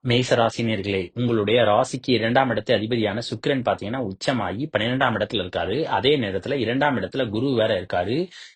மேச ராசினியர்களே, உங்களுடைய ராசிக்கு 2ஆம் இடத்து அதிபதியான சுக்கிரன் பார்த்தீங்கன்னா, உச்சமாகி 12ஆம் இடத்துல இருக்காரு. அதே நேரத்துல 2ஆம் இடத்துல குரு வேற இருக்காரு.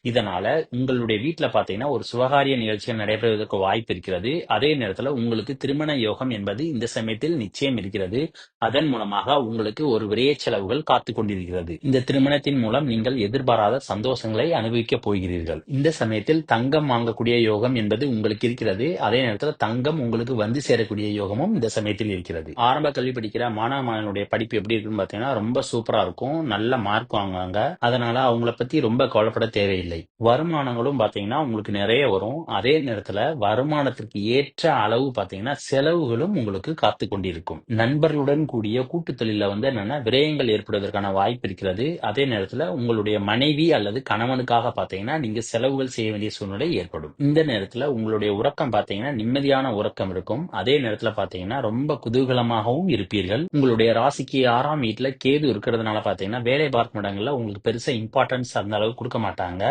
இதனால உங்களுடைய வீட்ல பார்த்தீங்கன்னா, ஒரு சுபகாரிய நிகழ்ச்சிகள் நடைபெறுவதற்கு வாய்ப்பு இருக்கிறது. அதே நேரத்துல உங்களுக்கு திருமண யோகம் என்பது இந்த சமயத்தில் நிச்சயம் இருக்கிறது. அதன் மூலமாக உங்களுக்கு ஒரு விரய செலவுகள் காத்துக் கொண்டிருக்கிறது. இந்த திருமணத்தின் மூலம் நீங்கள் எதிர்பாராத சந்தோஷங்களை அனுபவிக்கப் போகிறீர்கள். இந்த சமயத்தில் தங்கம் வாங்கக்கூடிய யோகம் என்பது உங்களுக்கு இருக்கிறது. அதே நேரத்துல தங்கம் உங்களுக்கு வந்து சேரக்கூடிய யோகமும் இந்த சமயத்தில் இருக்கிறது. ஆரம்ப கல்வி படிக்கிற மாணவ மாணவனுடைய படிப்பு எப்படி இருக்குன்னு பாத்தீங்கன்னா ரொம்ப சூப்பரா இருக்கும். நல்ல மார்க் வாங்குவாங்க. அதனால அவங்கள பத்தி ரொம்ப கவலைப்பட தேவையில்லை. வருமானங்களும் பாத்தீங்கன்னா உங்களுக்கு நிறைய வரும். அதே நேரத்துல வருமானத்திற்கு ஏற்ற அளவு பாத்தீங்கன்னா செலவுகளும் உங்களுக்கு காத்து கொண்டிருக்கும். நண்பர்களுடன் கூடிய கூட்டு தொழில வந்து என்னன்னா விரயங்கள் ஏற்படுவதற்கான வாய்ப்பு இருக்கிறது. அதே நேரத்துல உங்களுடைய மனைவி அல்லது கணவனுக்காக பாத்தீங்கன்னா நீங்க செலவுகள் செய்ய வேண்டிய சூழ்நிலை ஏற்படும். இந்த நேரத்துல உங்களுடைய உறக்கம் பாத்தீங்கன்னா நிம்மதியான உறக்கம் இருக்கும். அதே நேரத்துல பாத்தீங்கன்னா ரொம்ப குதூகலமாகவும் இருப்பீர்கள். உங்களுடைய ராசிக்கு 6ஆம் வீட்டுல கேது இருக்கிறதுனால பாத்தீங்கன்னா வேலை பார்க்கும் இடங்கள்ல உங்களுக்கு பெருசா இம்பார்ட்டன்ஸ் அந்த அளவுக்கு கொடுக்க மாட்டாங்க.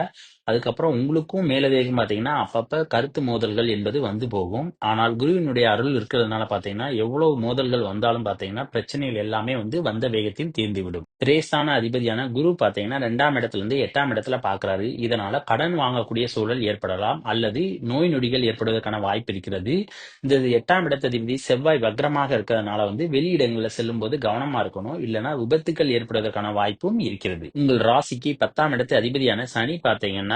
அதுக்கப்புறம் உங்களுக்கும் மேலதிகம் பாத்தீங்கன்னா அப்பப்ப கருத்து மோதல்கள் என்பது வந்து போகும். ஆனால் குருவினுடைய அருள் இருக்கிறதுனால பாத்தீங்கன்னா எவ்வளவு மோதல்கள் வந்தாலும் பாத்தீங்கன்னா பிரச்சனைகள் எல்லாமே வந்து வந்த வேகத்தில் தீர்ந்துவிடும். திரேஸ்தான அதிபதியான குரு பாத்தீங்கன்னா 2ஆம் இடத்துல இருந்து 8ஆம் இடத்துல பாக்குறாரு. இதனால கடன் வாங்கக்கூடிய சூழல் ஏற்படலாம் அல்லது நோய் நொடிகள் ஏற்படுவதற்கான வாய்ப்பு இருக்கிறது. இந்த 8ஆம் இடத்து அதிபதி செவ்வாய் வக்ரமாக இருக்கிறதுனால வந்து வெளியிடங்கள்ல செல்லும் போது கவனமா இருக்கணும். இல்லைன்னா விபத்துக்கள் ஏற்படுவதற்கான வாய்ப்பும் இருக்கிறது. உங்கள் ராசிக்கு 10ஆம் இடத்து அதிபதியான சனி பாத்தீங்கன்னா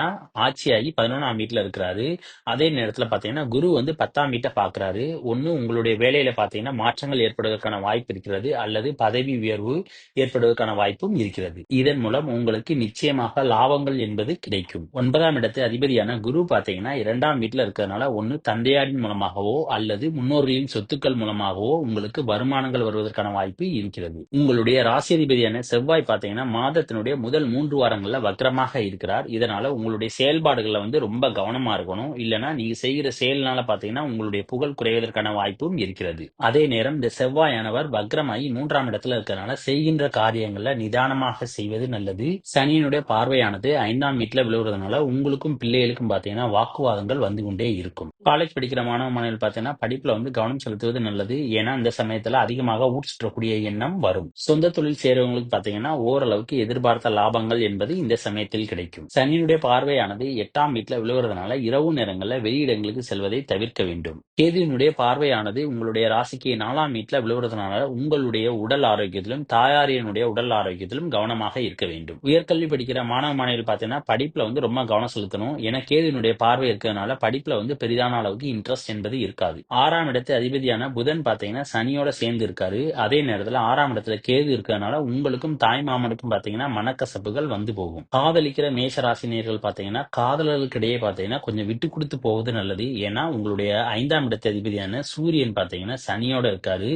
ஆட்சியாகி 11ஆம் வீட்டுல இருக்கிறாரு. அதே நேரத்துல பாத்தீங்கன்னா குரு வந்து 10ஆம் வீட்டை பாக்குறாரு. ஒண்ணு உங்களுடைய வேலையில பாத்தீங்கன்னா மாற்றங்கள் ஏற்படுவதற்கான வாய்ப்பு இருக்கிறது அல்லது பதவி உயர்வு ஏற்படுவதற்கான வாய்ப்பும் இருக்கிறது. இதன் மூலம் உங்களுக்கு நிச்சயமாக லாபங்கள் என்பது கிடைக்கும். 9ஆம் இடத்து அதிபதியான குரு பாத்தீங்கன்னா 2ஆம் வீட்டுல இருக்கிறதுனால ஒண்ணு தந்தையாரின் மூலமாகவோ அல்லது முன்னோர்களின் சொத்துக்கள் மூலமாகவோ உங்களுக்கு வருமானங்கள் வருவதற்கான வாய்ப்பு இருக்கிறது. உங்களுடைய ராசி அதிபதியான செவ்வாய் பாத்தீங்கன்னா மாதத்தினுடைய முதல் 3 வாரங்கள்ல வக்ரமாக இருக்கிறார். இதனால உங்களுடைய செயல்பாடுகள்ல வந்து ரொம்ப கவனமா இருக்கணும். இல்லைன்னா நீங்க செய்கிற செயல்னால பாத்தீங்கன்னா உங்களுடைய புகழ் குறைவதற்கான வாய்ப்பும் இருக்கிறது. அதே நேரம் இந்த செவ்வாயானவர் வக்ரமாகி 3ஆம் இடத்துல இருக்கிறதுனால செய்கின்ற காரியங்கள்ல நிதானமாக செய்வது நல்லது. சனியினுடைய பார்வையானது 5ஆம் வீட்டுல விழுவுறதுனால உங்களுக்கும் பிள்ளைகளுக்கும் பாத்தீங்கன்னா வாக்குவாதங்கள் வந்து கொண்டே இருக்கும். காலேஜ் படிக்கிற மாணவ மாணவிகள் பாத்தீங்கன்னா படிப்புல வந்து கவனம் செலுத்துவது நல்லது. ஏன்னா இந்த சமயத்துல அதிகமாக ஊட்சுற்றக்கூடிய எண்ணம் வரும். சொந்த தொழில் செய்றவங்களுக்கு பாத்தீங்கன்னா ஓரளவுக்கு எதிர்பார்த்த லாபங்கள் என்பது இந்த சமயத்தில் கிடைக்கும். சனியினுடைய பார்வையானது 8ஆம் வீட்டுல விழுவுறதுனால இரவு நேரங்கள்ல வெளியிடங்களுக்கு செல்வதை தவிர்க்க வேண்டும். கேதுவினுடைய பார்வையானது உங்களுடைய ராசிக்கு 4ஆம் வீட்டுல விழுவுறதுனால உங்களுடைய உடல் ஆரோக்கியத்திலும் தாயாரினுடைய உடல் ஆரோக்கியத்திலும் கவனமாக இருக்க வேண்டும். உயர்கல்வி படிக்கிற மாணவ மாணவிகள் பாத்தீங்கன்னா படிப்புல வந்து ரொம்ப கவனம் செலுத்தணும். ஏன்னா கேதுவினுடைய பார்வை இருக்கிறதுனால படிப்புல வந்து பெரிதான அளவுக்கு இன்ட்ரெஸ்ட் என்பது இருக்காது. 6ஆம் இடத்து அதிபதியான புதன் பாத்தீங்கன்னா சனியோட சேர்ந்து இருக்காரு. அதே நேரத்துல 6ஆம் இடத்துல கேது இருக்கிறதுனால உங்களுக்கும் தாய் மாமனுக்கும் பாத்தீங்கன்னா மனக்கசப்புகள் வந்து போகும். காதலிக்கிற மேஷ ராசினியர்கள் பாத்தீங்கன்னா காதலர்களுக்கு இடையே பாத்தீங்கன்னா கொஞ்சம் விட்டு கொடுத்து போவது நல்லது. ஏன்னா உங்களுடைய 5ஆம் இடத்து அதிபதியான சூரியன் பாத்தீங்கன்னா சனியோட இருக்காரு.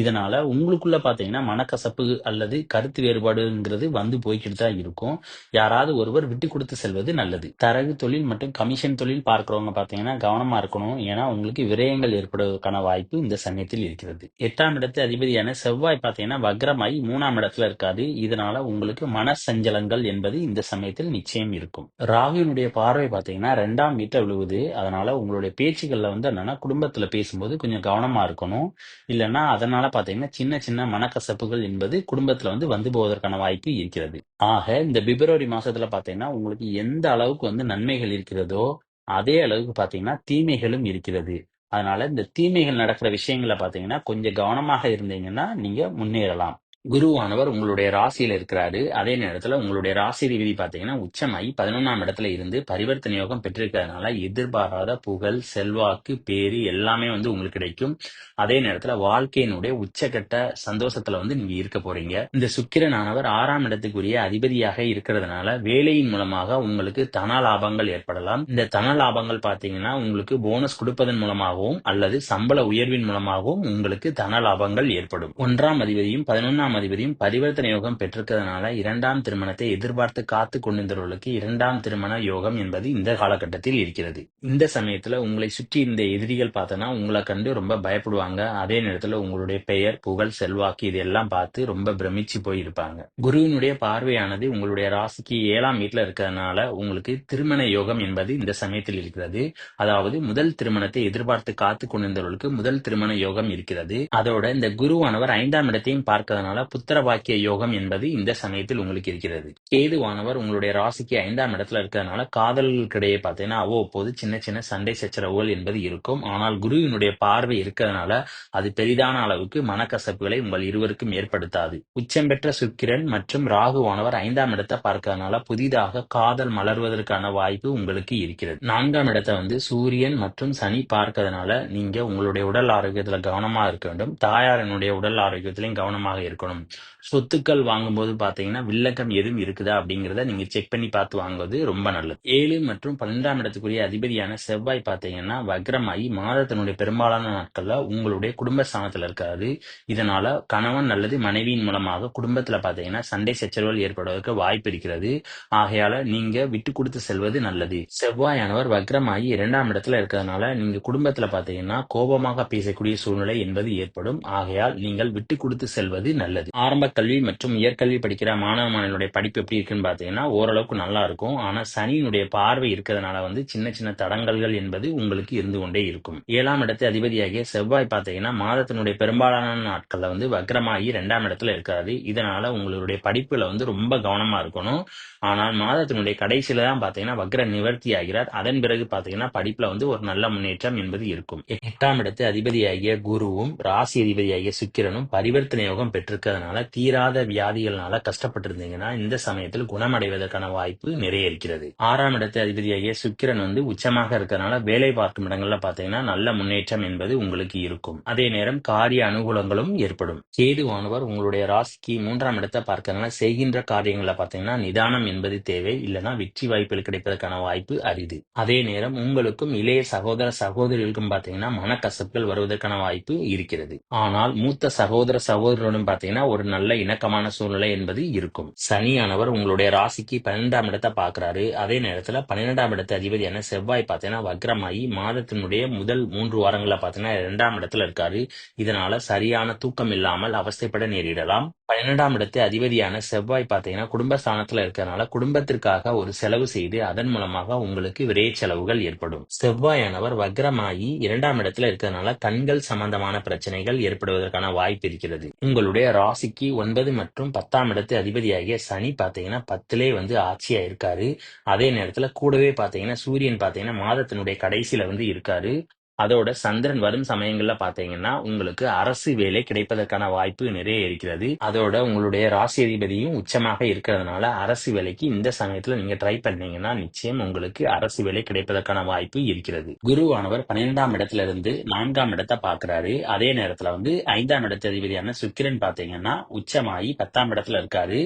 இதனால உங்களுக்குள்ள பாத்தீங்கன்னா மனக்கசப்பு அல்லது கருத்து வேறுபாடுங்கிறது வந்து போய்கிட்டு தான் இருக்கும். யாராவது ஒருவர் விட்டு கொடுத்து செல்வது நல்லது. தரகு தொழில் மற்றும் கமிஷன் தொழில் பார்க்கிறவங்க பாத்தீங்கன்னா கவனமா இருக்கணும். ஏன்னா உங்களுக்கு விரயங்கள் ஏற்படுவதற்கான வாய்ப்பு இந்த சமயத்தில் இருக்கிறது. 8ஆம் இடத்து அதிபதியான செவ்வாய் பாத்தீங்கன்னா வக்ரமாய் 3ஆம் இடத்துல இருக்காது. இதனால உங்களுக்கு மன சஞ்சலங்கள் என்பது இந்த சமயத்தில் நிச்சயம் இருக்கும். ராகுவினுடைய பார்வை பாத்தீங்கன்னா 2ஆம் வீட்டுல விழுவுது. அதனால உங்களுடைய பேச்சுகள்ல வந்து என்னன்னா குடும்பத்துல பேசும்போது கொஞ்சம் கவனமா இருக்கணும். இல்லைன்னா அதனால பாத்தீங்கன்னா சின்ன சின்ன மனக்கசப்புகள் என்பது குடும்பத்துல வந்து போவதற்கான வாய்ப்பு இருக்கிறது. ஆக இந்த பிப்ரவரி மாசத்துல பாத்தீங்கன்னா உங்களுக்கு எந்த அளவுக்கு வந்து நன்மைகள் இருக்கிறதோ அதே அளவுக்கு பாத்தீங்கன்னா தீமைகளும் இருக்கிறது. அதனால இந்த தீமைகள் நடக்கிற விஷயங்களை பாத்தீங்கன்னா கொஞ்சம் கவனமாக இருந்தீங்கன்னா நீங்க முன்னேறலாம். குருவானவர் உங்களுடைய ராசியில இருக்கிறாரு. அதே நேரத்துல உங்களுடைய ராசி அதிபதி பாத்தீங்கன்னா உச்சமாகி 11ஆம் இடத்துல இருந்து பரிவர்த்தனை யோகம் பெற்றிருக்கிறதுனால எதிர்பாராத புகழ், செல்வாக்கு, பேரு எல்லாமே வந்து உங்களுக்கு கிடைக்கும். அதே நேரத்துல வாழ்க்கையினுடைய உச்சகட்ட சந்தோஷத்துல வந்து நீங்க இருக்க போறீங்க. இந்த சுக்கிரனானவர் 6ஆம் இடத்துக்குரிய அதிபதியாக இருக்கிறதுனால வேலையின் மூலமாக உங்களுக்கு தன லாபங்கள் ஏற்படலாம். இந்த தன லாபங்கள் பாத்தீங்கன்னா உங்களுக்கு போனஸ் கொடுப்பதன் மூலமாகவும் அல்லது சம்பள உயர்வின் மூலமாகவும் உங்களுக்கு தன லாபங்கள் ஏற்படும். 1ஆம் அதிபதியும் 11ஆம் 3ஆம் அதிபதியும் பரிவர்த்தனை யோகம் பெற்றிருக்கிறதுனால 2ஆம் திருமணத்தை எதிர்பார்த்து காத்து கொண்டிருந்தவர்களுக்கு 2ஆம் திருமண யோகம் என்பது இந்த காலகட்டத்தில் இருக்கிறது. இந்த சமயத்துல உங்களை சுற்றி இந்த எதிரிகள் பார்த்தோன்னா உங்களை கண்டு ரொம்ப பயப்படுவாங்க. அதே நேரத்துல உங்களுடைய பெயர், புகழ், செல்வாக்கு இதெல்லாம் பார்த்து ரொம்ப பிரமிச்சு போய் இருப்பாங்க. குருவினுடைய பார்வையானது உங்களுடைய ராசிக்கு 7ஆம் வீட்டுல இருக்கிறதுனால உங்களுக்கு திருமண யோகம் என்பது இந்த சமயத்தில் இருக்கிறது. அதாவது முதல் திருமணத்தை எதிர்பார்த்து காத்து கொண்டிருந்தவர்களுக்கு முதல் திருமண யோகம் இருக்கிறது. அதோட இந்த குருவானவர் 5ஆம் இடத்தையும் பார்க்கறதுனால புத்திர பாக்கிய யோகம் என்பது இந்த சமயத்தில் உங்களுக்கு இருக்கிறது. கேதுவானவர் உங்களுடைய ராசிக்கு 5ஆம் இடத்துல இருக்கிறதுனால காதலர்களுக்கிடையே பார்த்தீங்கன்னா அவ்வப்போது சின்ன சின்ன சண்டை சச்சரவுகள் என்பது இருக்கும். ஆனால் குருவினுடைய பார்வை இருக்கிறதுனால அது பெரிதான அளவுக்கு மனக்கசப்புகளை உங்கள் இருவருக்கும் ஏற்படுத்தாது. உச்சம் பெற்ற சுக்கிரன் மற்றும் ராகுவானவர் 5ஆம் இடத்தை பார்க்கறதுனால புதிதாக காதல் மலர்வதற்கான வாய்ப்பு உங்களுக்கு இருக்கிறது. 4ஆம் இடத்தை சூரியன் மற்றும் சனி பார்க்கறதுனால நீங்க உங்களுடைய உடல் ஆரோக்கியத்துல கவனமா இருக்க வேண்டும். தாயாரினுடைய உடல் ஆரோக்கியத்திலையும் கவனமாக இருக்கணும். சொத்துக்கள் வாங்கும்போது பாத்தீங்கன்னா வில்லக்கம் எதுவும் இருக்குதா அப்படிங்கறத நீங்க செக் பண்ணி பார்த்து வாங்குவது ரொம்ப நல்லது. 7 மற்றும் 12ஆம் இடத்துக்குரிய அதிபதியான செவ்வாய் பாத்தீங்கன்னா வக்ரமாயி மாதத்தினுடைய பெரும்பாலான நாட்கள்ல உங்களுடைய குடும்பஸ்தானத்துல இருக்காது. இதனால கணவன் அல்லது மனைவியின் மூலமாக குடும்பத்துல பாத்தீங்கன்னா சண்டை சச்சரவுகள் ஏற்படுவதற்கு வாய்ப்பு இருக்கிறது. ஆகையால நீங்க விட்டு கொடுத்து செல்வது நல்லது. செவ்வாயானவர் வக்ரமாயி 2ஆம் இடத்துல இருக்கிறதுனால நீங்க குடும்பத்துல பாத்தீங்கன்னா கோபமாக பேசக்கூடிய சூழ்நிலை என்பது ஏற்படும். ஆகையால் நீங்கள் விட்டு கொடுத்து செல்வது நல்லது. ஆரம்ப கல்வி மற்றும் உயர்கல்வி படிக்கிற மாணவ மாணவிகளுடைய படிப்பு எப்படி இருக்குன்னு பாத்தீங்கன்னா ஓரளவுக்கு நல்லா இருக்கும். ஆனா சனியினுடைய பார்வை இருக்கிறதுனால சின்ன சின்ன தடங்கல்கள் என்பது உங்களுக்கு இருந்து கொண்டே இருக்கும். 7ஆம் இடத்து அதிபதியாகிய செவ்வாய் பாத்தீங்கன்னா மாதத்தினுடைய பெரும்பாலான நாட்கள்ல வக்ரமாகி 2ஆம் இடத்துல இருக்காது. இதனால உங்களுடைய படிப்புல ரொம்ப கவனமா இருக்கணும். ஆனால் மாதத்தினுடைய கடைசியில தான் பாத்தீங்கன்னா வக்ர நிவர்த்தி ஆகிறார். அதன் பிறகு பாத்தீங்கன்னா படிப்புல ஒரு நல்ல முன்னேற்றம் என்பது இருக்கும். 8ஆம் இடத்து அதிபதியாகிய குருவும் ராசி அதிபதியாகிய சுக்கிரனும் பரிவர்த்தனை யோகம் பெற்றிருக்கிறதுனால தீராத வியாதிகள்னால கஷ்டப்பட்டு இருந்தீங்கன்னா இந்த சமயத்தில் குணமடைவதற்கான வாய்ப்பு நிறைய இருக்கிறது. 6ஆம் இடத்து அதிபதியாகிய சுக்கிரன் உச்சமாக இருக்கிறதுனால வேலை பார்க்கும் இடங்கள்ல பாத்தீங்கன்னா நல்ல முன்னேற்றம் என்பது உங்களுக்கு இருக்கும். அதே நேரம் காரிய அனுகூலங்களும் ஏற்படும். கேதுவானவர் உங்களுடைய ராசிக்கு 3ஆம் இடத்தை பார்க்கறதுனால செய்கின்ற காரியங்களை பாத்தீங்கன்னா நிதானம் என்பது தேவை. இல்லைன்னா வெற்றி வாய்ப்புகள் கிடைப்பதற்கான வாய்ப்பு அரிது. அதே நேரம் உங்களுக்கும் இளைய சகோதர சகோதரிகளுக்கும் பாத்தீங்கன்னா மனக்கசப்புகள் வருவதற்கான வாய்ப்பு இருக்கிறது. ஆனால் மூத்த சகோதர சகோதரனுடன் பாத்தீங்கன்னா ஒரு நல்ல இணக்கமான சூழ்நிலை என்பது இருக்கும். சனியானவர் உங்களுடைய ராசிக்கு 12ஆம் இடத்தை பார்க்கிறாரு. அதே நேரத்துல 12ஆம் இடத்து அதிபதியான செவ்வாய் பாத்தீங்கன்னா வக்ரமாயி மாதத்தினுடைய முதல் 3 வாரங்கள பாத்தீங்கன்னா 2ஆம் இடத்துல இருக்காரு. இதனால சரியான தூக்கம் இல்லாமல் அவஸ்தைப்பட நேரிடலாம். 12ஆம் இடத்து அதிபதியான செவ்வாய் பாத்தீங்கன்னா குடும்பஸ்தானத்துல இருக்கிறதுனால குடும்பத்திற்காக ஒரு செலவு செய்து அதன் மூலமாக உங்களுக்கு விரைய செலவுகள் ஏற்படும். செவ்வாயானவர் வக்ரமாயி 2ஆம் இடத்துல இருக்கிறதுனால கண்கள் சம்பந்தமான பிரச்சனைகள் ஏற்படுவதற்கான வாய்ப்பு இருக்கிறது. உங்களுடைய ராசிக்கு 9 மற்றும் 10ஆம் இடத்து அதிபதியாகிய சனி பாத்தீங்கன்னா 10லே ஆட்சியா இருக்காரு. அதே நேரத்துல கூடவே பாத்தீங்கன்னா சூரியன் பாத்தீங்கன்னா மாதத்தினுடைய கடைசியில இருக்காரு. அதோட சந்திரன் வரும் சமயங்கள்ல பாத்தீங்கன்னா உங்களுக்கு அரசு வேலை கிடைப்பதற்கான வாய்ப்பு நிறைய இருக்கிறது. அதோட உங்களுடைய ராசி அதிபதியும் உச்சமாக இருக்கிறதுனால அரசு வேலைக்கு இந்த சமயத்துல நீங்க ட்ரை பண்ணீங்கன்னா நிச்சயம் உங்களுக்கு அரசு வேலை கிடைப்பதற்கான வாய்ப்பு இருக்கிறது. குருவானவர் 12ஆம் இடத்துல இருந்து 4ஆம் இடத்தை பாக்குறாரு. அதே நேரத்துல 5ஆம் இடத்து அதிபதியான சுக்கிரன் பாத்தீங்கன்னா உச்சமாயி 10ஆம் இடத்துல இருக்காரு.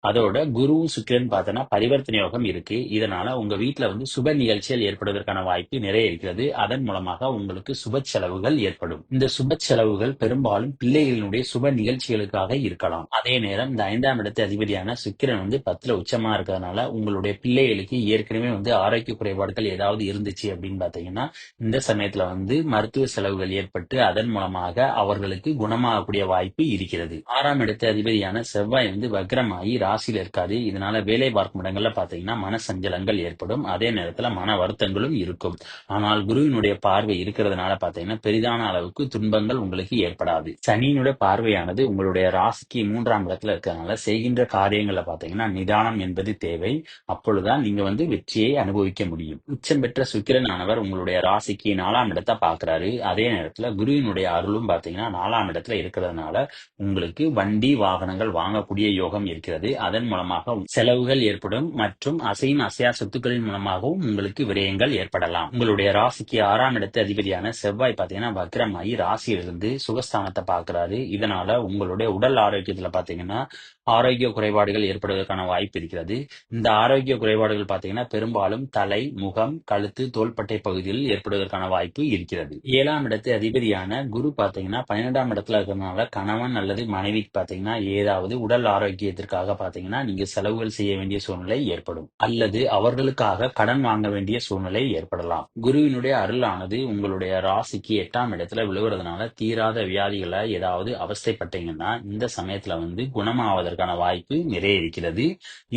அதோட குருவும் சுக்கிரன் பார்த்தோன்னா பரிவர்த்தனை யோகம் இருக்கு. இதனால உங்க வீட்டுல சுப நிகழ்ச்சிகள் ஏற்படுவதற்கான வாய்ப்பு நிறைய இருக்கிறது. அதன் மூலமாக உங்களுக்கு சுப செலவுகள் ஏற்படும். இந்த சுப செலவுகள் பெரும்பாலும் பிள்ளைகளினுடைய சுப நிகழ்ச்சிகளுக்காக இருக்கலாம். அதே நேரம் இந்த 5ஆம் இடத்து அதிபதியான சுக்கிரன் 10ல உச்சமா இருக்கிறதுனால உங்களுடைய பிள்ளைகளுக்கு ஏற்கனவே ஆரோக்கிய குறைபாடுகள் ஏதாவது இருந்துச்சு அப்படின்னு பாத்தீங்கன்னா இந்த சமயத்துல மருத்துவ செலவுகள் ஏற்பட்டு அதன் மூலமாக அவர்களுக்கு குணமாகக்கூடிய வாய்ப்பு இருக்கிறது. 6ஆம் இடத்து அதிபதியான செவ்வாய் வக்ரமாயி ராசியில இருக்காது. இதனால வேலை பார்க்கும் இடங்கள்ல பாத்தீங்கன்னா மன சஞ்சலங்கள் ஏற்படும். அதே நேரத்துல மன வருத்தங்களும் இருக்கும். ஆனால் குருவினுடைய பார்வை இருக்கிறதுனால பாத்தீங்கன்னா பெரிதான அளவுக்கு துன்பங்கள் உங்களுக்கு ஏற்படாது. சனியினுடைய பார்வையானது உங்களுடைய ராசிக்கு 3ஆம் இடத்துல இருக்கிறதுனால செய்கின்ற காரியங்கள்ல பாத்தீங்கன்னா நிதானம் என்பது தேவை. அப்பொழுதுதான் நீங்க வெற்றியை அனுபவிக்க முடியும். உச்சம் பெற்ற சுக்கிரன் ஆனவர் உங்களுடைய ராசிக்கு 4ஆம் இடத்தை பாக்குறாரு. அதே நேரத்துல குருவினுடைய அருளும் பாத்தீங்கன்னா 4ஆம் இடத்துல இருக்கிறதுனால உங்களுக்கு வண்டி வாகனங்கள் வாங்கக்கூடிய யோகம் இருக்கிறது. அதன் மூலமாக செலவுகள் ஏற்படும் மற்றும் அசையும் அசையா சொத்துக்களின் மூலமாகவும் உங்களுக்கு விரயங்கள் ஏற்படலாம். உங்களுடைய ராசிக்கு 6ஆம் இடத்து அதிபதியான செவ்வாய் பாத்தீங்கன்னா வக்ரமாயி ராசியிலிருந்து சுகஸ்தானத்தை பார்க்கிறாரு. இதனால உங்களுடைய உடல் ஆரோக்கியத்துல பாத்தீங்கன்னா ஆரோக்கிய குறைபாடுகள் ஏற்படுவதற்கான வாய்ப்பு இருக்கிறது. இந்த ஆரோக்கிய குறைபாடுகள் பாத்தீங்கன்னா பெரும்பாலும் தலை, முகம், கழுத்து, தோள்பட்டை பகுதியில் ஏற்படுவதற்கான வாய்ப்பு இருக்கிறது. 7ஆம் இடத்து அதிபதியான குரு பாத்தீங்கன்னா 12ஆம் இடத்துல இருக்கிறதுனால கணவன் அல்லது மனைவிக்கு பாத்தீங்கன்னா ஏதாவது உடல் ஆரோக்கியத்திற்காக பாத்தீங்கன்னா நீங்க செலவுகள் செய்ய வேண்டிய சூழ்நிலை ஏற்படும் அல்லது அவர்களுக்காக கடன் வாங்க வேண்டிய சூழ்நிலை ஏற்படலாம். குருவினுடைய அருளானது உங்களுடைய ராசிக்கு 8ஆம் இடத்துல விழுவுறதுனால தீராத வியாதிகளை ஏதாவது அவஸ்தைப்பட்டீங்கன்னா இந்த சமயத்துல குணமாவதற்கான வாய்ப்பு நிறைய இருக்கிறது.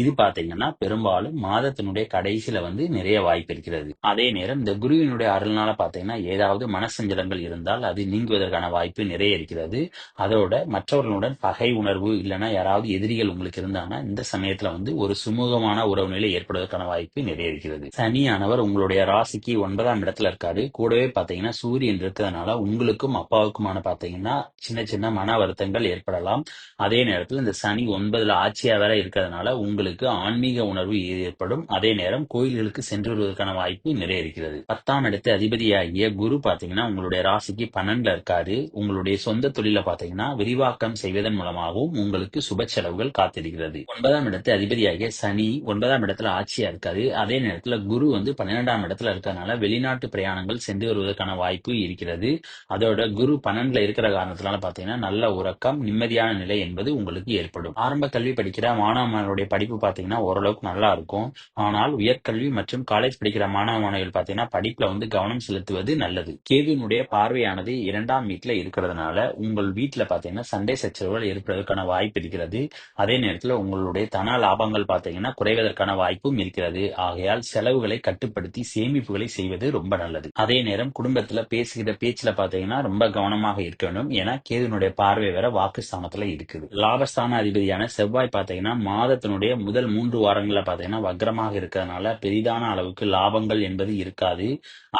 இது பாத்தீங்கன்னா பெரும்பாலும் மாதத்தினுடைய கடைசியில நிறைய வாய்ப்பு இருக்கிறது. அதே நேரம் இந்த குருவினுடைய அருள்னால பாத்தீங்கன்னா ஏதாவது மனசஞ்சலங்கள் இருந்தால் அது நீங்குவதற்கான வாய்ப்பு நிறைய இருக்கிறது. அதோட மற்றவர்களுடன் பகை உணர்வு இல்லைன்னா யாராவது எதிரிகள் உங்களுக்கு இருந்தாங்கன்னா இந்த சமயத்துல ஒரு சுமூகமான உறவு நிலை ஏற்படுவதற்கான வாய்ப்பு நிறைய இருக்கிறது. சனியானவர் உங்களுடைய ராசிக்கு 9ஆம் இடத்துல இருக்காரு. கூடவே பாத்தீங்கன்னா சூரியன் இருக்கிறதுனால உங்களுக்கும் அப்பாவுக்குமான பாத்தீங்கன்னா சின்ன சின்ன மன வருத்தங்கள் ஏற்படலாம். அதே நேரத்தில் இந்த சனி 9ல ஆட்சியா வேற இருக்கிறதுனால உங்களுக்கு ஆன்மீக உணர்வு ஏற்படும். அதே நேரம் கோயில்களுக்கு சென்று வருவதற்கான வாய்ப்பு நிறைய இருக்கிறது. 10ஆம் இடத்து அதிபதியாகிய குரு பாத்தீங்கன்னா உங்களுடைய ராசிக்கு 12ல இருக்காரு. உங்களுடைய சொந்த தொழில பாத்தீங்கன்னா விரிவாக்கம் செய்வதன் மூலமாகவும் உங்களுக்கு சுப செலவுகள் காத்திருக்கிறது. 9ஆம் இடத்து அதிபதியாகிய சனி 9ஆம் இடத்துல ஆட்சியா இருக்காரு. அதே நேரத்துல குரு 12ஆம் இடத்துல இருக்கிறதுனால வெளிநாட்டு பிரயாணங்கள் சென்று வருவதற்கான வாய்ப்பு இருக்கிறது. அதோட குரு 12ல இருக்கிற காரணத்தினால பாத்தீங்கன்னா நல்ல உறக்கம், நிம்மதியான நிலை என்பது உங்களுக்கு ஏற்படும். ஆரம்ப கல்வி படிக்கிற மாணவர்களுடைய படிப்பு பாத்தீங்கன்னா ஓரளவுக்கு நல்லா இருக்கும். ஆனால் உயர்கல்வி மற்றும் காலேஜ் படிக்கிற மாணவ மாணவிகள் பாத்தீங்கன்னா படிப்புல கவனம் செலுத்துவது நல்லது. கேதுவினுடைய பார்வையானது 2ஆம் வீட்டுல இருக்கிறதுனால உங்கள் வீட்டுல பாத்தீங்கன்னா சண்டை சச்சரவுகள் ஏற்படுவதற்கான வாய்ப்பு இருக்கிறது. அதே நேரத்துல உங்களுடைய தன லாபங்கள் பாத்தீங்கன்னா குறைவதற்கான வாய்ப்பும் இருக்கிறது. ஆகையால் செலவுகளை கட்டுப்படுத்தி சேமிப்புகளை செய்வது ரொம்ப நல்லது. அதே நேரம் குடும்பத்துல பேசுகிற பேச்சுல பாத்தீங்கன்னா ரொம்ப கவனமாக இருக்க வேண்டும். ஏன்னா கேதுனுடைய பார்வை வேற வாக்குஸ்தானத்துல இருக்குது. லாபஸ்தான அதிபதியான செவ்வாய் பாத்தீங்கன்னா மாதத்தினுடைய முதல் 3 வாரங்கள்ல பாத்தீங்கன்னா வக்ரமாக இருக்கிறதுனால பெரிதான அளவுக்கு லாபங்கள் என்பது இருக்காது.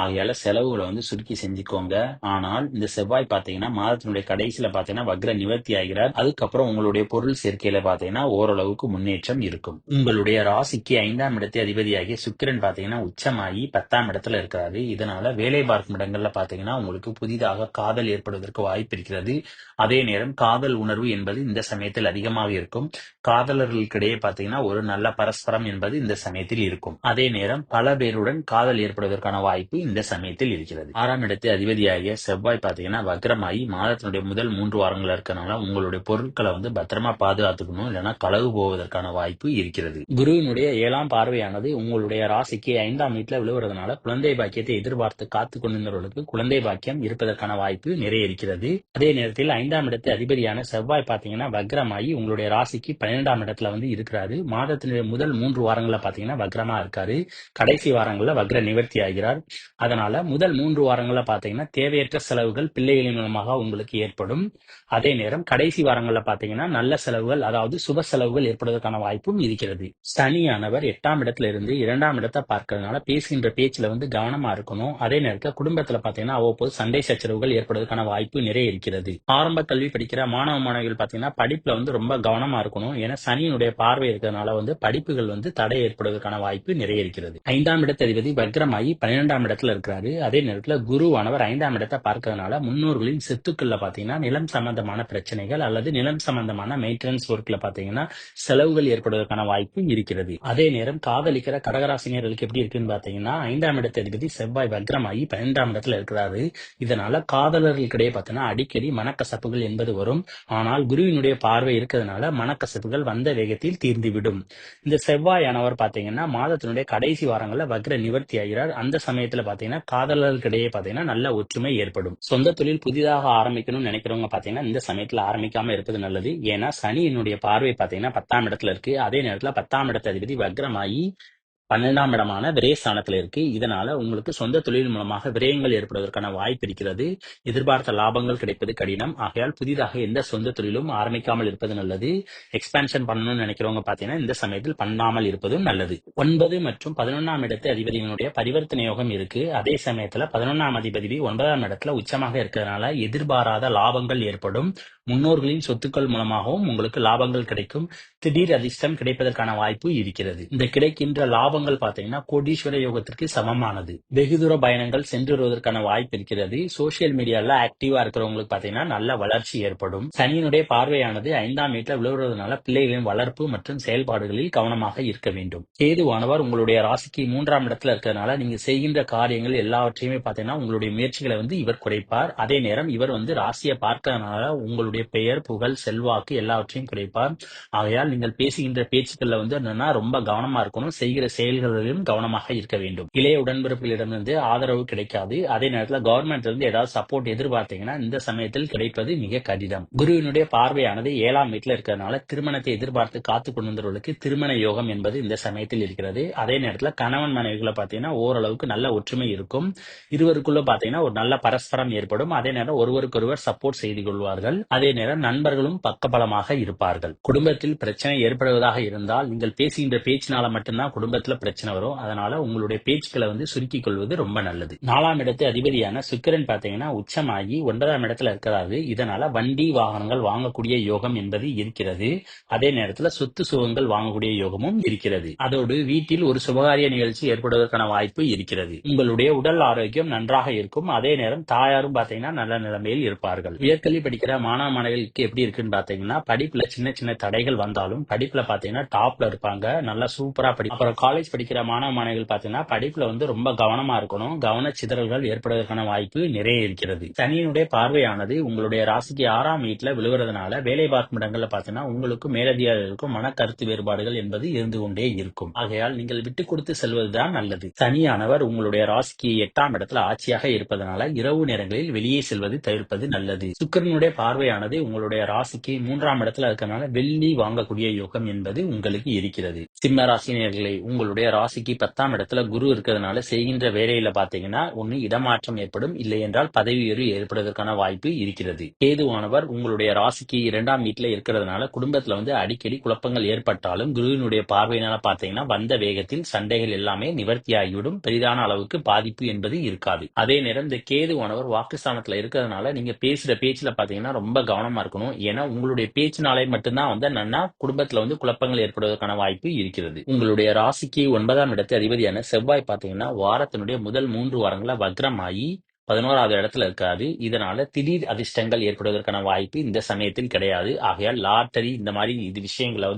ஆகையால செலவுகளை சுருக்கி செஞ்சுக்கோங்க. ஆனால் இந்த செவ்வாய் பாத்தீங்கன்னா மாதத்தினுடைய கடைசியில பாத்தீங்கன்னா வக்ர நிவர்த்தி ஆகிறார். அதுக்கப்புறம் உங்களுடைய பொருள் சேர்க்கையில பாத்தீங்கன்னா ஓரளவுக்கு முன்னேற்றம் இருக்கும். உங்களுடைய ராசிக்கு 5ஆம் இடத்தை அதிபதியாகிய சுக்கிரன் பாத்தீங்கன்னா உச்சமாகி 10ஆம் இடத்துல இருக்கிறாரு. இதனால வேலை பார்க்கும் இடங்கள்ல பாத்தீங்கன்னா உங்களுக்கு புதிதாக காதல் ஏற்படுவதற்கு வாய்ப்பு இருக்கிறது. அதே நேரம் காதல் உணர்வு என்பது இந்த சமயத்தில் அதிகமாக இருக்கும். காதலர்களுக்கிடையே பாத்தீங்கன்னா ஒரு நல்ல பரஸ்பரம் என்பது இந்த சமயத்தில் இருக்கும். அதே நேரம் பல பேருடன் காதல் ஏற்படுவதற்கான வாய்ப்பு இந்த சமயத்தில் இருக்கிறது. 6ஆம் இடத்தை அதிபதியாகிய செவ்வாய் பாத்தீங்கன்னா வக்ரமாயி மாதத்தினுடைய முதல் 3 வாரங்கள் இருக்கனால உங்களுடைய பொருட்களை பத்திரமா பாதுகாத்துக்கணும், இல்லைன்னா களவு போவதற்கான வாய்ப்பு இருக்கிறது. குருவினுடைய 7ஆம் பார்வையானது உங்களுடைய ராசிக்கு 5ஆம் வீட்டுல விழுவுறதுனால குழந்தை பாக்கியத்தை எதிர்பார்த்து காத்து கொண்டிருந்தவர்களுக்கு குழந்தை பாக்கியம் இருப்பதற்கான வாய்ப்பு நிறைய இருக்கிறது. அதே நேரத்தில் 5ஆம் இடத்தை அதிபதியான செவ்வாய் பாத்தீங்கன்னா வக்ரமாயி உங்களுடைய ராசிக்கு 12ஆம் இடத்துல இருக்கிறாரு. மாதத்தினுடைய முதல் 3 வாரங்கள்ல பாத்தீங்கன்னா வக்ரமா இருக்காரு. கடைசி வாரங்கள்ல வக்ர நிவர்த்தி ஆகிறார். அதனால முதல் 3 வாரங்கள்ல பாத்தீங்கன்னா தேவையற்ற செலவுகள் பிள்ளைகளின் மூலமாக உங்களுக்கு ஏற்படும். அதே நேரம் கடைசி வாரங்கள்ல பாத்தீங்கன்னா நல்ல செலவுகள், அதாவது சுப செலவுகள் ஏற்படுவதற்கான வாய்ப்பும் இருக்கிறது. சனியானவர் 8ஆம் இடத்துல இருந்து 2ஆம் இடத்தை பார்க்கறதுனால பேசுகின்ற பேச்சுல கவனமா இருக்கணும். அதே நேரத்தில் குடும்பத்துல பாத்தீங்கன்னா அவ்வப்போது சண்டை சச்சரவுகள் ஏற்படுவதற்கான வாய்ப்பு நிறைய இருக்கிறது. ஆரம்ப கல்வி படிக்கிற மாணவ மாணவிகள் பாத்தீங்கன்னா படிப்புல ரொம்ப கவனமா இருக்கணும். ஏன்னா சனியினுடைய பார்வை இருக்கிறதுனால படிப்புகள் தடை ஏற்படுவதற்கான வாய்ப்பு நிறைய இருக்கிறது. 5ஆம் இடத்து அதிபதி வக்ரமாயி 12ஆம் இடத்துல இருக்கிறாரு. அதே நேரத்துல குருவானவர் 5ஆம் இடத்தை பார்க்கறதுனால முன்னோர்களின் சொத்துக்கள்ல பாத்தீங்கன்னா நிலம் சம்பந்தமான பிரச்சனைகள் அல்லது நிலம் சம்பந்தமான மெயின்டெனன்ஸ் ஒர்க்ல பாத்தீங்கன்னா செலவுகள் ஏற்படுவதற்கான வாய்ப்பு இருக்கிறது. அதே நேரம் காதலிக்கிற கடகராசினியர்களுக்கு எப்படி இருக்குன்னு பாத்தீங்கன்னா 5ஆம் இடத்து அதிபதி செவ்வாய் வக்ரமாயி 12ஆம் இடத்துல இருக்கிறாரு. இதனால காதலர்களுக்கிடையே பாத்தீங்கன்னா அடிக்கடி மனக்கசப்புகள் என்பது வரும். ஆனால் குருவினுடைய பார்வை இருக்கிறதுனால மனக்கசப்புகள் வந்த வேகத்தில் தீர்ந்துவிடும். இந்த செவ்வாயானவர் பாத்தீங்கன்னா மாதத்தினுடைய கடைசி வாரங்கள்ல வக்ர நிவர்த்தி ஆகிறார். அந்த சமயத்துல பாத்தீங்கன்னா காதலர்களுக்கிடையே பாத்தீங்கன்னா நல்ல ஒற்றுமை ஏற்படும். சொந்த தொழில் புதிதாக ஆரம்பிக்கணும்னு நினைக்கிறவங்க பாத்தீங்கன்னா இந்த சமயத்துல ஆரம்பிக்காம இருப்பது நல்லது. ஏன்னா சனியினுடைய பார்வை பாத்தீங்கன்னா 10ஆம் இடத்துல இருக்கு. அதே நேரத்துல 10ஆம் இடத்து அதிபதி வக்ரமாயி 12ஆம் இடமான விரயஸ்தானத்துல இருக்கு. இதனால உங்களுக்கு சொந்த தொழில் மூலமாக விரயங்கள் ஏற்படுவதற்கான வாய்ப்பு இருக்கிறது. எதிர்பார்த்த லாபங்கள் கிடைப்பது கடினம். ஆகையால் புதிதாக எந்த சொந்த தொழிலும் ஆரம்பிக்காமல் இருப்பது நல்லது. எக்ஸ்பான்ஷன் பண்ணணும்னு நினைக்கிறவங்க பாத்தீங்கன்னா இந்த சமயத்தில் பண்ணாமல் இருப்பதும் நல்லது. 9 மற்றும் 11ஆம் இடத்து அதிபதியினுடைய பரிவர்த்தனை யோகம் இருக்கு. அதே சமயத்துல 11ஆம் அதிபதி 9ஆம் இடத்துல உச்சமாக இருக்கிறதுனால எதிர்பாராத லாபங்கள் ஏற்படும். முன்னோர்களின் சொத்துக்கள் மூலமாகவும் உங்களுக்கு லாபங்கள் கிடைக்கும். திடீர் அதிர்ஷ்டம் கிடைப்பதற்கான வாய்ப்பு இருக்கிறது. இந்த கிடைக்கின்ற லாபங்கள் பாத்தீங்கன்னா கோடீஸ்வர யோகத்திற்கு சமமானது. வெகு தூர பயணங்கள் சென்று வருவதற்கான வாய்ப்பு இருக்கிறது. சோசியல் மீடியால ஆக்டிவா இருக்கிறவங்களுக்கு பாத்தீங்கன்னா நல்ல வளர்ச்சி ஏற்படும். சனியினுடைய பார்வையானது 5ஆம் வீட்டுல விழுவுறதுனால பிள்ளைகளின் வளர்ப்பு மற்றும் செயல்பாடுகளில் கவனமாக இருக்க வேண்டும். கேதுவானவர் உங்களுடைய ராசிக்கு 3ஆம் இடத்துல இருக்கிறதுனால நீங்க செய்கின்ற காரியங்கள் எல்லாவற்றையுமே பாத்தீங்கன்னா உங்களுடைய முயற்சிகளை இவர் குறைப்பார். அதே நேரம் இவர் ராசியை பார்க்கறதுனால உங்களுடைய பெயர், புகழ், செல்வாக்கு எல்லாவற்றையும் குறைப்பார். ஆகையால் நீங்கள் பேசுகின்ற பேச்சுக்கள்ல என்னன்னா ரொம்ப கவனமா இருக்கணும். செய்கிற செயல்களிலும் கவனமாக இருக்க வேண்டும். இளைய உடன்பிறப்புகளிடமிருந்து ஆதரவு கிடைக்காது. அதே நேரத்தில் கவர்மெண்ட்ல இருந்து ஏதாவது சப்போர்ட் எதிர்பார்த்தீங்கன்னா இந்த சமயத்தில் கிடைப்பது மிக கடினம். குருவினுடைய பார்வையானது 7ஆம் வீட்டுல இருக்கிறதுனால திருமணத்தை எதிர்பார்த்து காத்து கொண்டிருந்தவர்களுக்கு திருமண யோகம் என்பது இந்த சமயத்தில் இருக்கிறது. அதே நேரத்தில் கணவன் மனைவிகளை பாத்தீங்கன்னா ஓரளவுக்கு நல்ல ஒற்றுமை இருக்கும். இருவருக்குள்ள பாத்தீங்கன்னா ஒரு நல்ல பரஸ்பரம் ஏற்படும். அதே நேரம் ஒருவருக்கொருவர் சப்போர்ட் செய்து கொள்வார்கள். அதே நேரம் நண்பர்களும் பக்கபலமாக இருப்பார்கள். குடும்பத்தில் பிரச்சனை ஏற்படுவதாக இருந்தால் நீங்கள் பேசுகின்ற பேச்சினால மட்டும்தான் குடும்பத்துல பிரச்சனை வரும். அதனால உங்களுடைய பேச்சுக்களை சுருக்கிக் கொள்வது ரொம்ப நல்லது. 4ஆம் இடத்து அதிபதியான சுக்கிரன் பாத்தீங்கன்னா உச்சமாகி 9ஆம் இடத்துல இருக்கிறாரு. இதனால வண்டி வாகனங்கள் வாங்கக்கூடிய யோகம் என்பது இருக்கிறது. அதே நேரத்துல சொத்து சுகங்கள் வாங்கக்கூடிய யோகமும் இருக்கிறது. அதோடு வீட்டில் ஒரு சுபகாரிய நிகழ்ச்சி ஏற்படுவதற்கான வாய்ப்பு இருக்கிறது. உங்களுடைய உடல் ஆரோக்கியம் நன்றாக இருக்கும். அதே நேரம் தாயாரும் பாத்தீங்கன்னா நல்ல நிலைமையில் இருப்பார்கள். உயர்கல்வி படிக்கிற மாணவ மாணவிகளுக்கு எப்படி இருக்குன்னு பாத்தீங்கன்னா படிப்புல சின்ன சின்ன தடைகள் வந்தாலும் படிப்புல பாத்தீங்கன்னா டாப்ல இருப்பாங்க. நல்லா சூப்பரா அப்புறம் காலேஜ் படிக்கிற மாணவ மாணவிகள் பாத்தீங்கன்னா படிப்புல ரொம்ப கவனமா இருக்கணும். கவன சிதறல்கள் ஏற்படுவதற்கான வாய்ப்பு நிறைய இருக்கிறது. சனியினுடைய பார்வையானது உங்களுடைய ராசிக்கு 6ஆம் வீட்டுல விழுவுறதுனால வேலை பார்க்கும் இடங்கள்ல பாத்தீங்கன்னா உங்களுக்கு மேலதிகாரிகளுக்கும் மன கருத்து வேறுபாடுகள் என்பது இருந்து கொண்டே இருக்கும். ஆகையால் நீங்கள் விட்டு கொடுத்து செல்வதுதான் நல்லது. சனியானவர் உங்களுடைய ராசிக்கு 8ஆம் இடத்துல ஆட்சியாக இருப்பதனால இரவு நேரங்களில் வெளியே செல்வது தவிர்ப்பது நல்லது. சுக்கிரனுடைய பார்வையானது உங்களுடைய ராசிக்கு 3ஆம் இடத்துல இருக்கனால வெள்ளி வாங்கக்கூடிய யோகம் என்பது உங்களுக்கு இருக்கிறது. சிம்ம ராசினியர்களை உங்களுடைய ராசிக்கு 10ஆம் இடத்துல குரு இருக்கிறதுனால செய்கின்ற வேலையில பாத்தீங்கன்னா ஒன்னு இடமாற்றம் ஏற்படும், இல்லை என்றால் பதவி உயர்வு ஏற்படுவதற்கான வாய்ப்பு இருக்கிறது. கேதுவானவர் உங்களுடைய ராசிக்கு 2ஆம் வீட்டுல இருக்கிறதுனால குடும்பத்துல அடிக்கடி குழப்பங்கள் ஏற்பட்டாலும் குருவினுடைய பார்வையினால பாத்தீங்கன்னா வந்த வேகத்தில் சண்டைகள் எல்லாமே நிவர்த்தியாகிவிடும். பெரிதான அளவுக்கு பாதிப்பு என்பது இருக்காது. அதே நேரம் இந்த கேதுவானவர் வாக்குஸ்தானத்துல இருக்கிறதுனால நீங்க பேசுற பேச்சுல பாத்தீங்கன்னா ரொம்ப கவனமா இருக்கணும். ஏன்னா உங்களுடைய பேச்சினாலே மட்டும்தான் குடும்பத்துல குழப்பங்கள் ஏற்படுவதற்கான வாய்ப்பு இருக்கிறது. உங்களுடைய ராசிக்கு 9ஆம் இடத்து அதிபதியான செவ்வாய் பாத்தீங்கன்னா வாரத்தினுடைய முதல் 3 வாரங்கள வக்ரமாயி 11வது இடத்துல இருக்காது. இதனால திடீர் அதிர்ஷ்டங்கள் ஏற்படுவதற்கான வாய்ப்பு இந்த சமயத்தில் கிடையாது. ஆகையால் லாட்டரி இந்த மாதிரி விஷயங்களை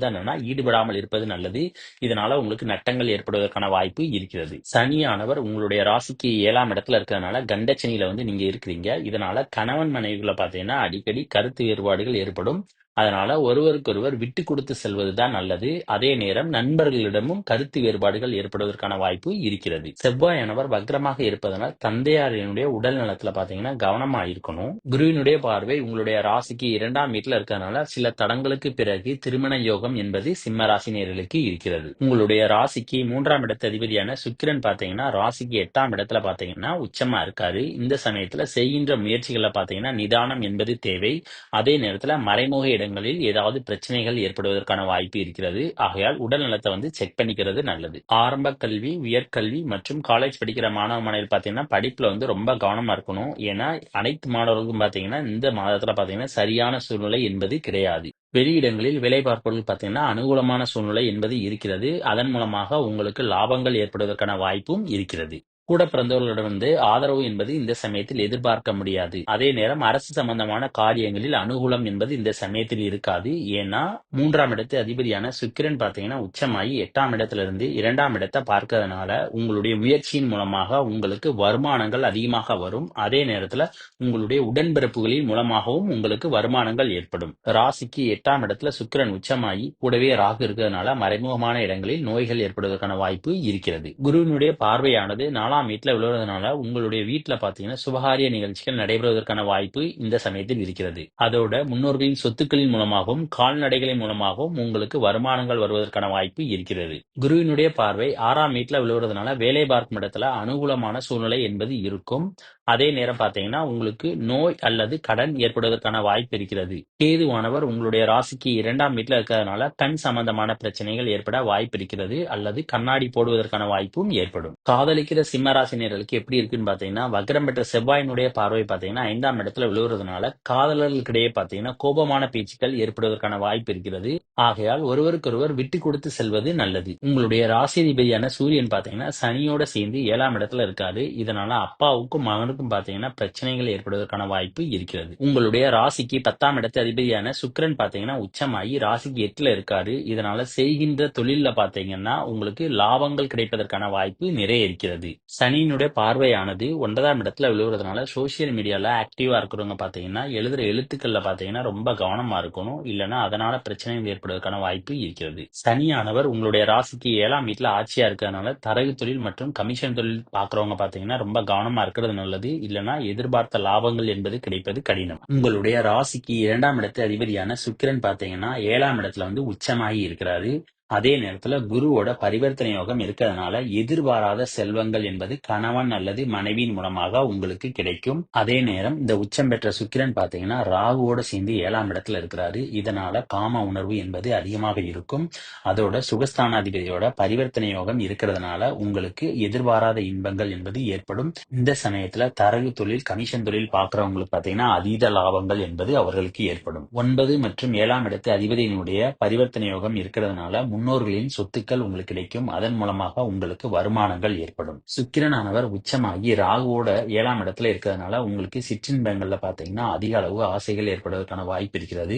ஈடுபடாமல் இருப்பது நல்லது. இதனால உங்களுக்கு நட்டங்கள் ஏற்படுவதற்கான வாய்ப்பு இருக்கிறது. சனியானவர் உங்களுடைய ராசிக்கு 7ஆம் இடத்துல இருக்கிறதுனால கண்டச்சனியில நீங்க இருக்கிறீங்க. இதனால கணவன் மனைவிகளை பாத்தீங்கன்னா அடிக்கடி கருத்து வேறுபாடுகள் ஏற்படும். அதனால ஒருவருக்கொருவர் விட்டு கொடுத்து செல்வதுதான் நல்லது. அதே நேரம் நண்பர்களிடமும் கருத்து வேறுபாடுகள் ஏற்படுவதற்கான வாய்ப்பு இருக்கிறது. செவ்வாயானவர் வக்ரமாக இருப்பதனால் தந்தையாரினுடைய உடல் நலத்துல பாத்தீங்கன்னா கவனமா இருக்கணும். குருவினுடைய பார்வை உங்களுடைய ராசிக்கு 2ஆம் வீட்டுல இருக்கிறதுனால சில தடங்களுக்கு பிறகு திருமண யோகம் என்பது சிம்ம ராசினியர்களுக்கு இருக்கிறது. உங்களுடைய ராசிக்கு 3ஆம் இடத்து அதிபதியான சுக்கிரன் பாத்தீங்கன்னா ராசிக்கு 8ஆம் இடத்துல பாத்தீங்கன்னா உச்சமா இருக்காரு. இந்த சமயத்துல செய்கின்ற முயற்சிகளை பாத்தீங்கன்னா நிதானம் என்பது தேவை. அதே நேரத்துல மறைமுக இடங்களில் ஏதாவது பிரச்சனைகள் ஏற்படுவதற்கான வாய்ப்பு இருக்கிறது. ஆகையால் உடல் நலத்தை செக் பண்ணிக்கிறது நல்லது. ஆரம்ப கல்வி, உயர்கல்வி மற்றும் காலேஜ் படிக்கிற மாணவ மாணவிகள் பாத்தீங்கன்னா படிப்புல ரொம்ப கவனமா இருக்கணும். ஏன்னா அனைத்து மாணவர்களுக்கும் பாத்தீங்கன்னா இந்த மாதத்துல பாத்தீங்கன்னா சரியான சூழ்நிலை என்பது கிடையாது. வெளியிடங்களில் வேலை பார்ப்பவர்கள் பாத்தீங்கன்னா அனுகூலமான சூழ்நிலை என்பது இருக்கிறது. அதன் மூலமாக உங்களுக்கு லாபங்கள் ஏற்படுவதற்கான வாய்ப்பும் இருக்கிறது. கூட பிறந்தவர்களிடம் ஆதரவு என்பது இந்த சமயத்தில் எதிர்பார்க்க முடியாது. அதே நேரம் அரசு சம்பந்தமான காரியங்களில் அனுகூலம் என்பது இந்த சமயத்தில் இருக்காது. ஏன்னா 3ஆம் இடத்து அதிபதியான சுக்கிரன் பாத்தீங்கன்னா உச்சமாகி 8ஆம் இடத்துல இருந்து 2ஆம் இடத்தை பார்க்கறதுனால உங்களுடைய முயற்சியின் மூலமாக உங்களுக்கு வருமானங்கள் அதிகமாக வரும். அதே நேரத்துல உங்களுடைய உடன்பிறப்புகளின் மூலமாகவும் உங்களுக்கு வருமானங்கள் ஏற்படும். ராசிக்கு 8ஆம் இடத்துல சுக்கிரன் உச்சமாகி கூடவே ராகு இருக்கிறதுனால மறைமுகமான இடங்களில் நோய்கள் ஏற்படுவதற்கான வாய்ப்பு இருக்கிறது. குருவினுடைய பார்வையானது 4ஆம் 6ஆம் வீட்ல விழுவதனால உங்களுடைய வீட்ல பார்த்தீங்கன்னா, சுபகாரிய நிகழ்ச்சிகள் நடைபெறுவதற்கான வாய்ப்பு இந்த சமயத்தில் இருக்கிறது. அதோட முன்னோர்களின் சொத்துக்களின் மூலமாகவும், கால்நடைகளின் மூலமாகவும் உங்களுக்கு வருமானங்கள் வருவதற்கான வாய்ப்பு இருக்கிறது. குருவினுடைய பார்வை 6ஆம் வீட்ல விழுவதனால வேலை பார்க்கும் இடத்துல அனுகூலமான சூழ்நிலை என்பது இருக்கும். அதே நேரம் பார்த்தீங்கன்னா, உங்களுக்கு நோய் அல்லது கடன் ஏற்படுவதற்கான வாய்ப்பு இருக்கிறது. கேதுவானவர் உங்களுடைய ராசிக்கு 2ஆம் வீட்ல இருக்கிறதுனால கண் சம்பந்தமான பிரச்சனைகள் ஏற்பட வாய்ப்பு இருக்கிறது அல்லது கண்ணாடி போடுவதற்கான வாய்ப்பும் ஏற்படும். காதலிக்கிற சிம்ம ராசினியர்களுக்கு எப்படி இருக்குன்னு பார்த்தீங்கன்னா, வக்ரம் பெற்ற செவ்வாயினுடைய பார்வை பார்த்தீங்கன்னா 5ஆம் இடத்துல விழுவதனால காதலர்களுக்கிடையே பார்த்தீங்கன்னா கோபமான பேச்சுக்கள் ஏற்படுவதற்கான வாய்ப்பு இருக்கிறது. ஆகையால் ஒருவருக்கொருவர் விட்டு கொடுத்து செல்வது நல்லது. உங்களுடைய ராசிதிபதியான சூரியன் பார்த்தீங்கன்னா சனியோட சேர்ந்து 7ஆம் இடத்துல இருக்காரு. இதனால அப்பாவுக்கும் மகனுக்கும் பார்த்தீங்கன்னா பிரச்சனைகள் ஏற்படுவதற்கான வாய்ப்பு இருக்கிறது. உங்களுடைய ராசிக்கு 10ஆம் இடத்து அதிபதியான சுக்கிரன் பார்த்தீங்கன்னா உச்சமாகி ராசிக்கு 8ல இருக்காரு. இதனால செய்கின்ற தொழில்ல பார்த்தீங்கன்னா உங்களுக்கு லாபங்கள் கிடைப்பதற்கான வாய்ப்பு நிறைய இருக்கிறது. சனியினுடைய பார்வையானது 9ஆம் இடத்துல விழுவதனால சோசியல் மீடியால ஆக்டிவா இருக்கிறவங்க பார்த்தீங்கன்னா எழுதுற எழுத்துக்கள்ல பார்த்தீங்கன்னா ரொம்ப கவனமா இருக்கணும். இல்லைன்னா அதனால பிரச்சனைகள் ஏற்படுவதற்கான வாய்ப்பு இருக்கிறது. சனியானவர் உங்களுடைய ராசிக்கு 7ஆம் வீட்ல ஆட்சியா இருக்கிறதுனால தரகு தொழில் மற்றும் கமிஷன் தொழில் பார்க்கறவங்க பார்த்தீங்கன்னா ரொம்ப கவனமா இருக்கிறது நல்லது. இல்லைன்னா எதிர்பார்த்த லாபங்கள் என்பது கிடைப்பது கடினம். உங்களுடைய ராசிக்கு 2ஆம் இடத்து அதிபதியான சுக்கிரன் பார்த்தீங்கன்னா 7ஆம் இடத்துல உச்சமாகி இருக்கிறாரு. அதே நேரத்துல குருவோட பரிவர்த்தனை யோகம் இருக்கிறதுனால எதிர்பாராத செல்வங்கள் என்பது கணவன் அல்லது மனைவியின் மூலமாக உங்களுக்கு கிடைக்கும். அதே நேரம் இந்த உச்சம் பெற்ற சுக்கிரன் பார்த்தீங்கன்னா ராகுவோட சேர்ந்து 7ஆம் இடத்துல இருக்கிறாரு. இதனால காம உணர்வு என்பது அதிகமாக இருக்கும். அதோட சுகஸ்தானாதிபதியோட பரிவர்த்தனை யோகம் இருக்கிறதுனால உங்களுக்கு எதிர்பாராத இன்பங்கள் என்பது ஏற்படும். இந்த சமயத்துல தரகு தொழில் கமிஷன் தொழில் பார்க்கறவங்களுக்கு பார்த்தீங்கன்னா அதீத லாபங்கள் என்பது அவர்களுக்கு ஏற்படும். 9 மற்றும் 7ஆம் இடத்து அதிபதியினுடைய பரிவர்த்தனை யோகம் இருக்கிறதுனால முன்னோர்களின் சொத்துக்கள் உங்களுக்கு கிடைக்கும். அதன் மூலமாக உங்களுக்கு வருமானங்கள் ஏற்படும். சுக்கிரனானவர் உச்சமாகி ராகுவோட 7ஆம் இடத்துல இருக்கிறதுனால உங்களுக்கு சிற்றின்பங்கள்ல பார்த்தீங்கன்னா அதிக அளவு ஆசைகள் ஏற்படுவதற்கான வாய்ப்பு இருக்கிறது.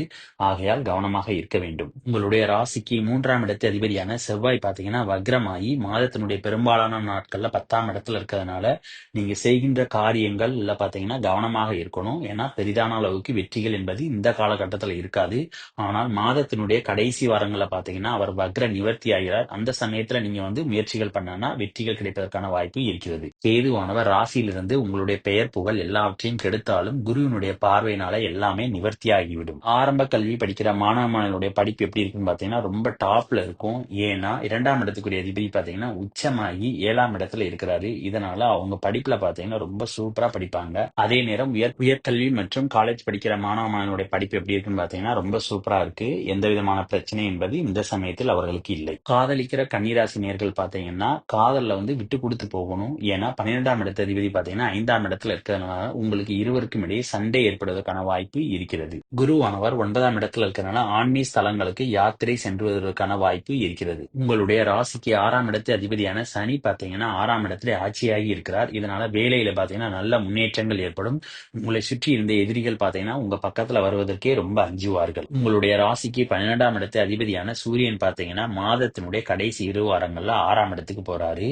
ஆகையால் கவனமாக இருக்க வேண்டும். உங்களுடைய ராசிக்கு 3ஆம் இடத்து அதிபதியான செவ்வாய் பார்த்தீங்கன்னா வக்ரமாகி மாதத்தினுடைய பெரும்பாலான நாட்கள்ல 10ஆம் இடத்துல இருக்கிறதுனால நீங்க செய்கின்ற காரியங்கள் இல்ல பார்த்தீங்கன்னா கவனமாக இருக்கணும். ஏன்னா பெரிதான அளவுக்கு வெற்றிகள் என்பது இந்த காலகட்டத்தில் இருக்காது. ஆனால் மாதத்தினுடைய கடைசி வாரங்கள்ல பார்த்தீங்கன்னா அவர் வக்ர நிவர்த்தி ஆகிறார். அந்த சமயத்துல நீங்க முயற்சிகள் பண்ணனா வெற்றிகள் கிடைப்பதற்கான வாய்ப்பு இருக்கிறது. கேதுவானவர் ராசியிலிருந்து உங்களுடைய பெயர் புகழ் எல்லாவற்றையும் கெடுத்தாலும் குருவினுடைய பார்வையினால எல்லாமே நிவர்த்தி ஆகிவிடும். ஆரம்ப கல்வி படிக்கிற மாணவ மாணவர்களுடைய படிப்பு எப்படி இருக்குன்னு பார்த்தீங்கன்னா ரொம்ப டாப்ல இருக்கும். ஏன்னா 2ஆம் இடத்துக்குரிய அதிபதி பார்த்தீங்கன்னா உச்சமாகி 7ஆம் இடத்துல இருக்கிறாரு. இதனால அவங்க படிப்புல பார்த்தீங்கன்னா ரொம்ப சூப்பரா படிப்பாங்க. அதே நேரம் உயர்கல்வி மற்றும் காலேஜ் படிக்கிற மாணவ மாணவர்களுடைய படிப்பு எப்படி இருக்குன்னு பார்த்தீங்கன்னா ரொம்ப சூப்பரா இருக்கு. எந்த விதமான பிரச்சனை என்பது இந்த சமயத்தில் அவர்களுக்கு இல்லை. காதலிக்கிற கன்னிராசி நேயர்கள் பார்த்தீங்கன்னா காதல்ல விட்டு கொடுத்து போகணும். ஏன்னா 12ஆம் இடத்து அதிபதி பார்த்தீங்கன்னா 5ஆம் இடத்துல இருக்கிறதுனால உங்களுக்கு இருவருக்கும் இடையே சண்டை ஏற்படுவதற்கான வாய்ப்பு இருக்கிறது. குருவானவர் 9ஆம் இடத்துல இருக்கிறதுனால ஆன்மீக ஸ்தலங்களுக்கு யாத்திரை சென்றுவதற்கான வாய்ப்பு இருக்கிறது. உங்களுடைய ராசிக்கு 6ஆம் இடத்து அதிபதியான சனி பார்த்தீங்கன்னா 6ஆம் இடத்துல ஆட்சியாகி இருக்கிறார். இதனால வேலையில பார்த்தீங்கன்னா நல்ல முன்னேற்றங்கள் ஏற்படும். உங்களை சுற்றி இருந்த எதிரிகள் பார்த்தீங்கன்னா உங்க பக்கத்துல வருவதற்கே ரொம்ப அஞ்சுவார்கள். உங்களுடைய ராசிக்கு 12ஆம் இடத்து அதிபதியான சூரியன் பார்த்தீங்கன்னா மாதத்தினுடைய கடைசி 2 வாரங்கள்ல 6ஆம் இடத்துக்கு போறாரு.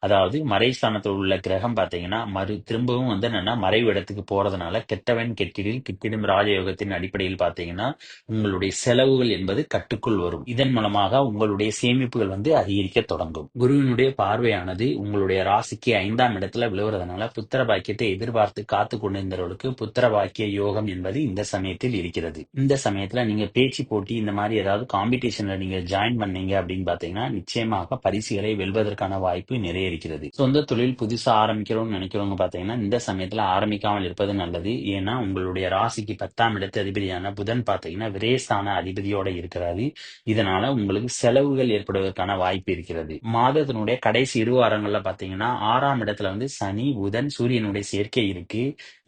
அதாவது மறைஸ்தானத்தில் உள்ள கிரகம் பார்த்தீங்கன்னா திரும்பவும் என்னன்னா மறைவு இடத்துக்கு போறதுனால கெட்டவன் கெட்டிடில் கிட்டிடும் ராஜயோகத்தின் அடிப்படையில் பார்த்தீங்கன்னா உங்களுடைய செலவுகள் என்பது கட்டுக்குள் வரும். இதன் மூலமாக உங்களுடைய சேமிப்புகள் அதிகரிக்க தொடங்கும். குருவினுடைய பார்வையானது உங்களுடைய ராசிக்கு 5ஆம் இடத்துல விழுவதனால புத்திர பாக்கியத்தை எதிர்பார்த்து காத்து கொண்டிருந்தவர்களுக்கு புத்திர பாக்கிய யோகம் என்பது இந்த சமயத்தில் இருக்கிறது. இந்த சமயத்துல நீங்க பேச்சு போட்டி இந்த மாதிரி ஏதாவது காம்படிஷன்ல நீங்க ஜாயின் பண்ணீங்க அப்படின்னு பாத்தீங்கன்னா நிச்சயமாக பரிசுகளை வெல்வதற்கான வாய்ப்பு நிறைய இருக்கிறது. சொந்த தொழில் புதுசா ஆரம்பிக்கிறோம்னு நினைக்கிறவங்க பாத்தீங்கன்னா இந்த சமயத்துல ஆரம்பிக்காமல் இருப்பது நல்லது. ஏன்னா உங்களுடைய ராசிக்கு 10ஆம் இடத்து அதிபதியான புதன் பாத்தீங்கன்னா விரயஸ்தான அதிபதியோட இருக்கிறாரு. இதனால உங்களுக்கு செலவுகள் ஏற்படுவதற்கான வாய்ப்பு இருக்கிறது. மாதத்தினுடைய கடைசி 2 வாரங்கள்ல பாத்தீங்கன்னா 6ஆம் இடத்துல சனி புதன் சூரியனுடைய சேர்க்கை இருக்கு.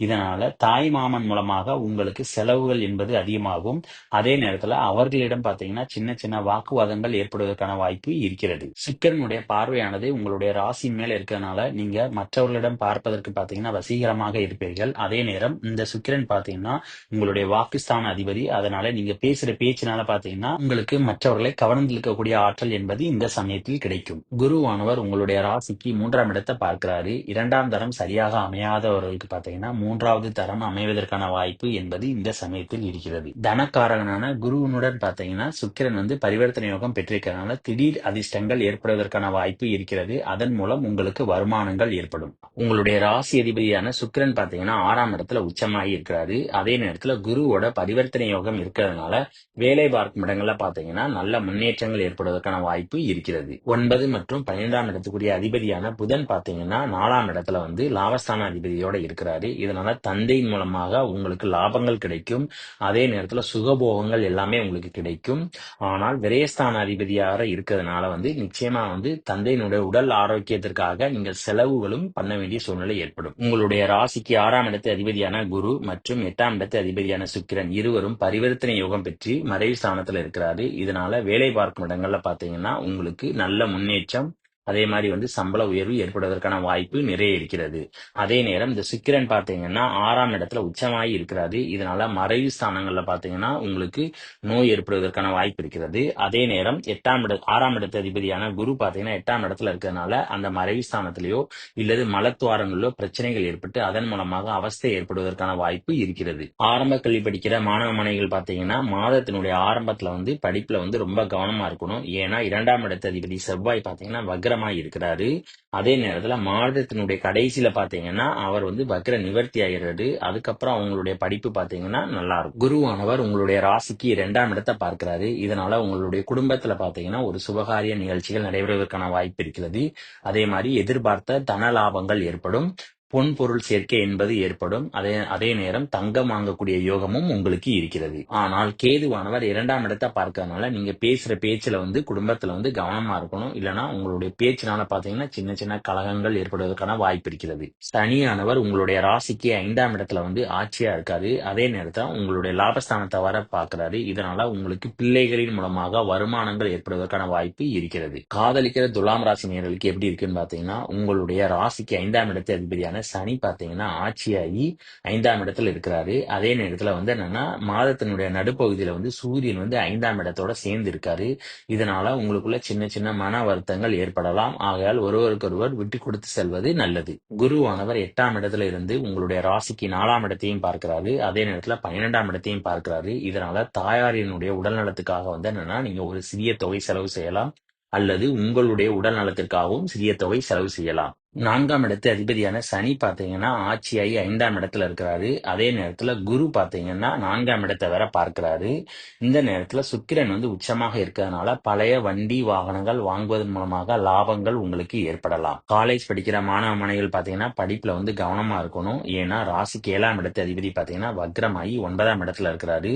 இதனால தாய் மாமன் மூலமாக உங்களுக்கு செலவுகள் என்பது அதிகமாகும். அதே நேரத்துல அவர்களிடம் பாத்தீங்கன்னா சின்ன சின்ன வாக்குவாதங்கள் ஏற்படுவதற்கான வாய்ப்பு இருக்கிறது. சுக்கிரனுடைய பார்வையானது உங்களுடைய ராசி மேல இருக்கிறதுனால நீங்க மற்றவர்களிடம் பார்ப்பதற்கு பாத்தீங்கன்னா வசீகரமாக இருப்பீர்கள். அதே நேரம் இந்த சுக்கிரன் பாத்தீங்கன்னா உங்களுடைய வாக்குஸ்தான அதிபதி. அதனால நீங்க பேசுற பேச்சினால பாத்தீங்கன்னா உங்களுக்கு மற்றவர்களை கவர்ந்து இழுக்கக்கூடிய ஆற்றல் என்பது இந்த சமயத்தில் கிடைக்கும். குருவானவர் உங்களுடைய ராசிக்கு 3ஆம் இடத்தை பார்க்கிறாரு. 2ஆம் தரம் சரியாக அமையாதவர்களுக்கு பாத்தீங்கன்னா 3வது தரம் அமைவதற்கான வாய்ப்பு என்பது இந்த சமயத்தில் இருக்கிறது. தனக்காரகனான குருவனுடன் பாத்தீங்கன்னா சுக்கிரன் பரிவர்த்தனை யோகம் யோகம் பெற்றிருக்கிறதுனால திடீர் அதிர்ஷ்டங்கள் ஏற்படுவதற்கான வாய்ப்பு இருக்கிறது. அதன் மூலம் உங்களுக்கு வருமானங்கள் ஏற்படும். உங்களுடைய ராசி அதிபதியான சுக்கிரன் பாத்தீங்கன்னா 6ஆம் இடத்துல உச்சமாகி இருக்கிறாரு. அதே நேரத்துல குருவோட பரிவர்த்தனை யோகம் இருக்கிறதுனால வேலை பார்க்கும் இடங்கள்ல பாத்தீங்கன்னா நல்ல முன்னேற்றங்கள் ஏற்படுவதற்கான வாய்ப்பு இருக்கிறது. 9 மற்றும் 12ஆம் இடத்துக்குரிய அதிபதியான புதன் பாத்தீங்கன்னா 4ஆம் இடத்துல வந்து லாபஸ்தான அதிபதியோட இருக்கிறாரு. இதனால தந்தையின் மூலமாக உங்களுக்கு லாபங்கள் கிடைக்கும். அதே நேரத்துல சுகபோகங்கள் எல்லாமே உங்களுக்கு கிடைக்கும். ஆனால் விரயஸ்தான அதிபதியாக இருக்கிறதுனால வந்து நிச்சயமா வந்து தந்தையினுடைய உடல் ஆரோக்கியத்திற்காக நீங்கள் செலவுகளும் பண்ண வேண்டிய சூழ்நிலை ஏற்படும். உங்களுடைய ராசிக்கு 6ஆம் இடத்து அதிபதியான குரு மற்றும் 8ஆம் இடத்து அதிபதியான சுக்கிரன் இருவரும் பரிவர்த்தனை யோகம் பெற்று மறைவு ஸ்தானத்துல இருக்கிறாரு. இதனால வேலை பார்க்கும் இடங்கள்ல பாத்தீங்கன்னா உங்களுக்கு நல்ல முன்னேற்றம், அதே மாதிரி வந்து சம்பள உயர்வு ஏற்படுவதற்கான வாய்ப்பு நிறைய இருக்கிறது. அதே நேரம் இந்த சுக்கிரன் பாத்தீங்கன்னா 6ஆம் இடத்துல உச்சமாகி இருக்கிறாரு. இதனால மறைவு ஸ்தானங்கள்ல பாத்தீங்கன்னா உங்களுக்கு நோய் ஏற்படுவதற்கான வாய்ப்பு இருக்கிறது. அதே நேரம் 6ஆம் இடத்து அதிபதியான குரு பாத்தீங்கன்னா 8ஆம் இடத்துல இருக்கிறதுனால அந்த மறைவு ஸ்தானத்திலேயோ இல்லது மலத்துவாரங்களிலோ பிரச்சனைகள் ஏற்பட்டு அதன் மூலமாக அவஸ்தை ஏற்படுவதற்கான வாய்ப்பு இருக்கிறது. ஆரம்ப கல்வி படிக்கிற மாணவ மாணவிகள் பாத்தீங்கன்னா மாதத்தினுடைய ஆரம்பத்துல வந்து படிப்புல வந்து ரொம்ப கவனமா இருக்கணும். ஏன்னா 2ஆம் இடத்து அதிபதி செவ்வாய் பாத்தீங்கன்னா வக்ரமாய் இருக்கிறாரு. அதே நேரத்துல மாதத்தினுடைய கடைசியில பாத்தீங்கன்னா அவர் வந்து வக்ர நிவர்த்தி ஆகிறாரு. அதுக்கப்புறம் அவங்களுடைய படிப்பு பாத்தீங்கன்னா நல்லா இருக்கும். குருவானவர் உங்களுடைய ராசிக்கு 2ஆம் இடத்தை பார்க்கிறாரு. இதனால உங்களுடைய குடும்பத்துல பாத்தீங்கன்னா ஒரு சுபகாரிய நிகழ்ச்சிகள் நடைபெறுவதற்கான வாய்ப்பு இருக்கிறது. அதே மாதிரி எதிர்பார்த்த தன லாபங்கள் ஏற்படும். பொன் பொருள் சேர்க்கை என்பது ஏற்படும். அதே நேரம் தங்கம் வாங்கக்கூடிய யோகமும் உங்களுக்கு இருக்கிறது. ஆனால் கேதுவானவர் 2ஆம் இடத்தை பார்க்கறதுனால நீங்க பேசுற பேச்சுல வந்து குடும்பத்துல வந்து கவனமா இருக்கணும். இல்லைன்னா உங்களுடைய பேச்சினால பாத்தீங்கன்னா சின்ன சின்ன கலகங்கள் ஏற்படுவதற்கான வாய்ப்பு இருக்கிறது. சனியானவர் உங்களுடைய ராசிக்கு 5ஆம் இடத்துல வந்து ஆட்சியா இருக்காரு. அதே நேரத்துல உங்களுடைய லாபஸ்தானத்தை வர பார்க்கிறாரு. இதனால உங்களுக்கு பிள்ளைகளின் மூலமாக வருமானங்கள் ஏற்படுவதற்கான வாய்ப்பு இருக்கிறது. காதலிக்கிற துலாம் ராசி நேயர்களுக்கு எப்படி இருக்குன்னு பாத்தீங்கன்னா உங்களுடைய ராசிக்கு 5ஆம் இடத்து அதிபதியான சனி பாத்தீங்கன்னா ஆட்சியாகி 5ஆம் இடத்துல இருக்கிறாரு. அதே நேரத்துல வந்து என்னன்னா மாதத்தினுடைய நடுப்பகுதியில வந்து சூரியன் வந்து 5ஆம் இடத்தோட சேர்ந்து இருக்காரு. இதனால உங்களுக்குள்ள சின்ன சின்ன மன வருத்தங்கள் ஏற்படலாம். ஆகையால் ஒருவருக்கொருவர் விட்டு கொடுத்து செல்வது நல்லது. குருவானவர் 8ஆம் இடத்துல இருந்து உங்களுடைய ராசிக்கு 4ஆம் இடத்தையும் பார்க்கிறாரு. அதே நேரத்துல 12ஆம் இடத்தையும் பார்க்கிறாரு. இதனால தாயாரினுடைய உடல் நலத்துக்காக வந்து என்னன்னா நீங்க ஒரு சிறிய தொகை செலவு செய்யலாம். அல்லது உங்களுடைய உடல் நலத்திற்காகவும் சிறிய தொகை செலவு செய்யலாம். 4ஆம் இடத்து அதிபதியான சனி பாத்தீங்கன்னா ஆட்சியாகி 5ஆம் இடத்துல இருக்கிறாரு. அதே நேரத்துல குரு பாத்தீங்கன்னா 4ஆம் இடத்தை வேற பார்க்கிறாரு. இந்த நேரத்துல சுக்கிரன் வந்து உச்சமாக இருக்கிறதுனால பழைய வண்டி வாகனங்கள் வாங்குவதன் மூலமாக லாபங்கள் உங்களுக்கு ஏற்படலாம். காலேஜ் படிக்கிற மாணவ மாணவிகள் பாத்தீங்கன்னா படிப்புல வந்து கவனமா இருக்கணும். ஏன்னா ராசிக்கு 7ஆம் இடத்து அதிபதி பாத்தீங்கன்னா வக்ரமாகி 9ஆம் இடத்துல இருக்கிறாரு.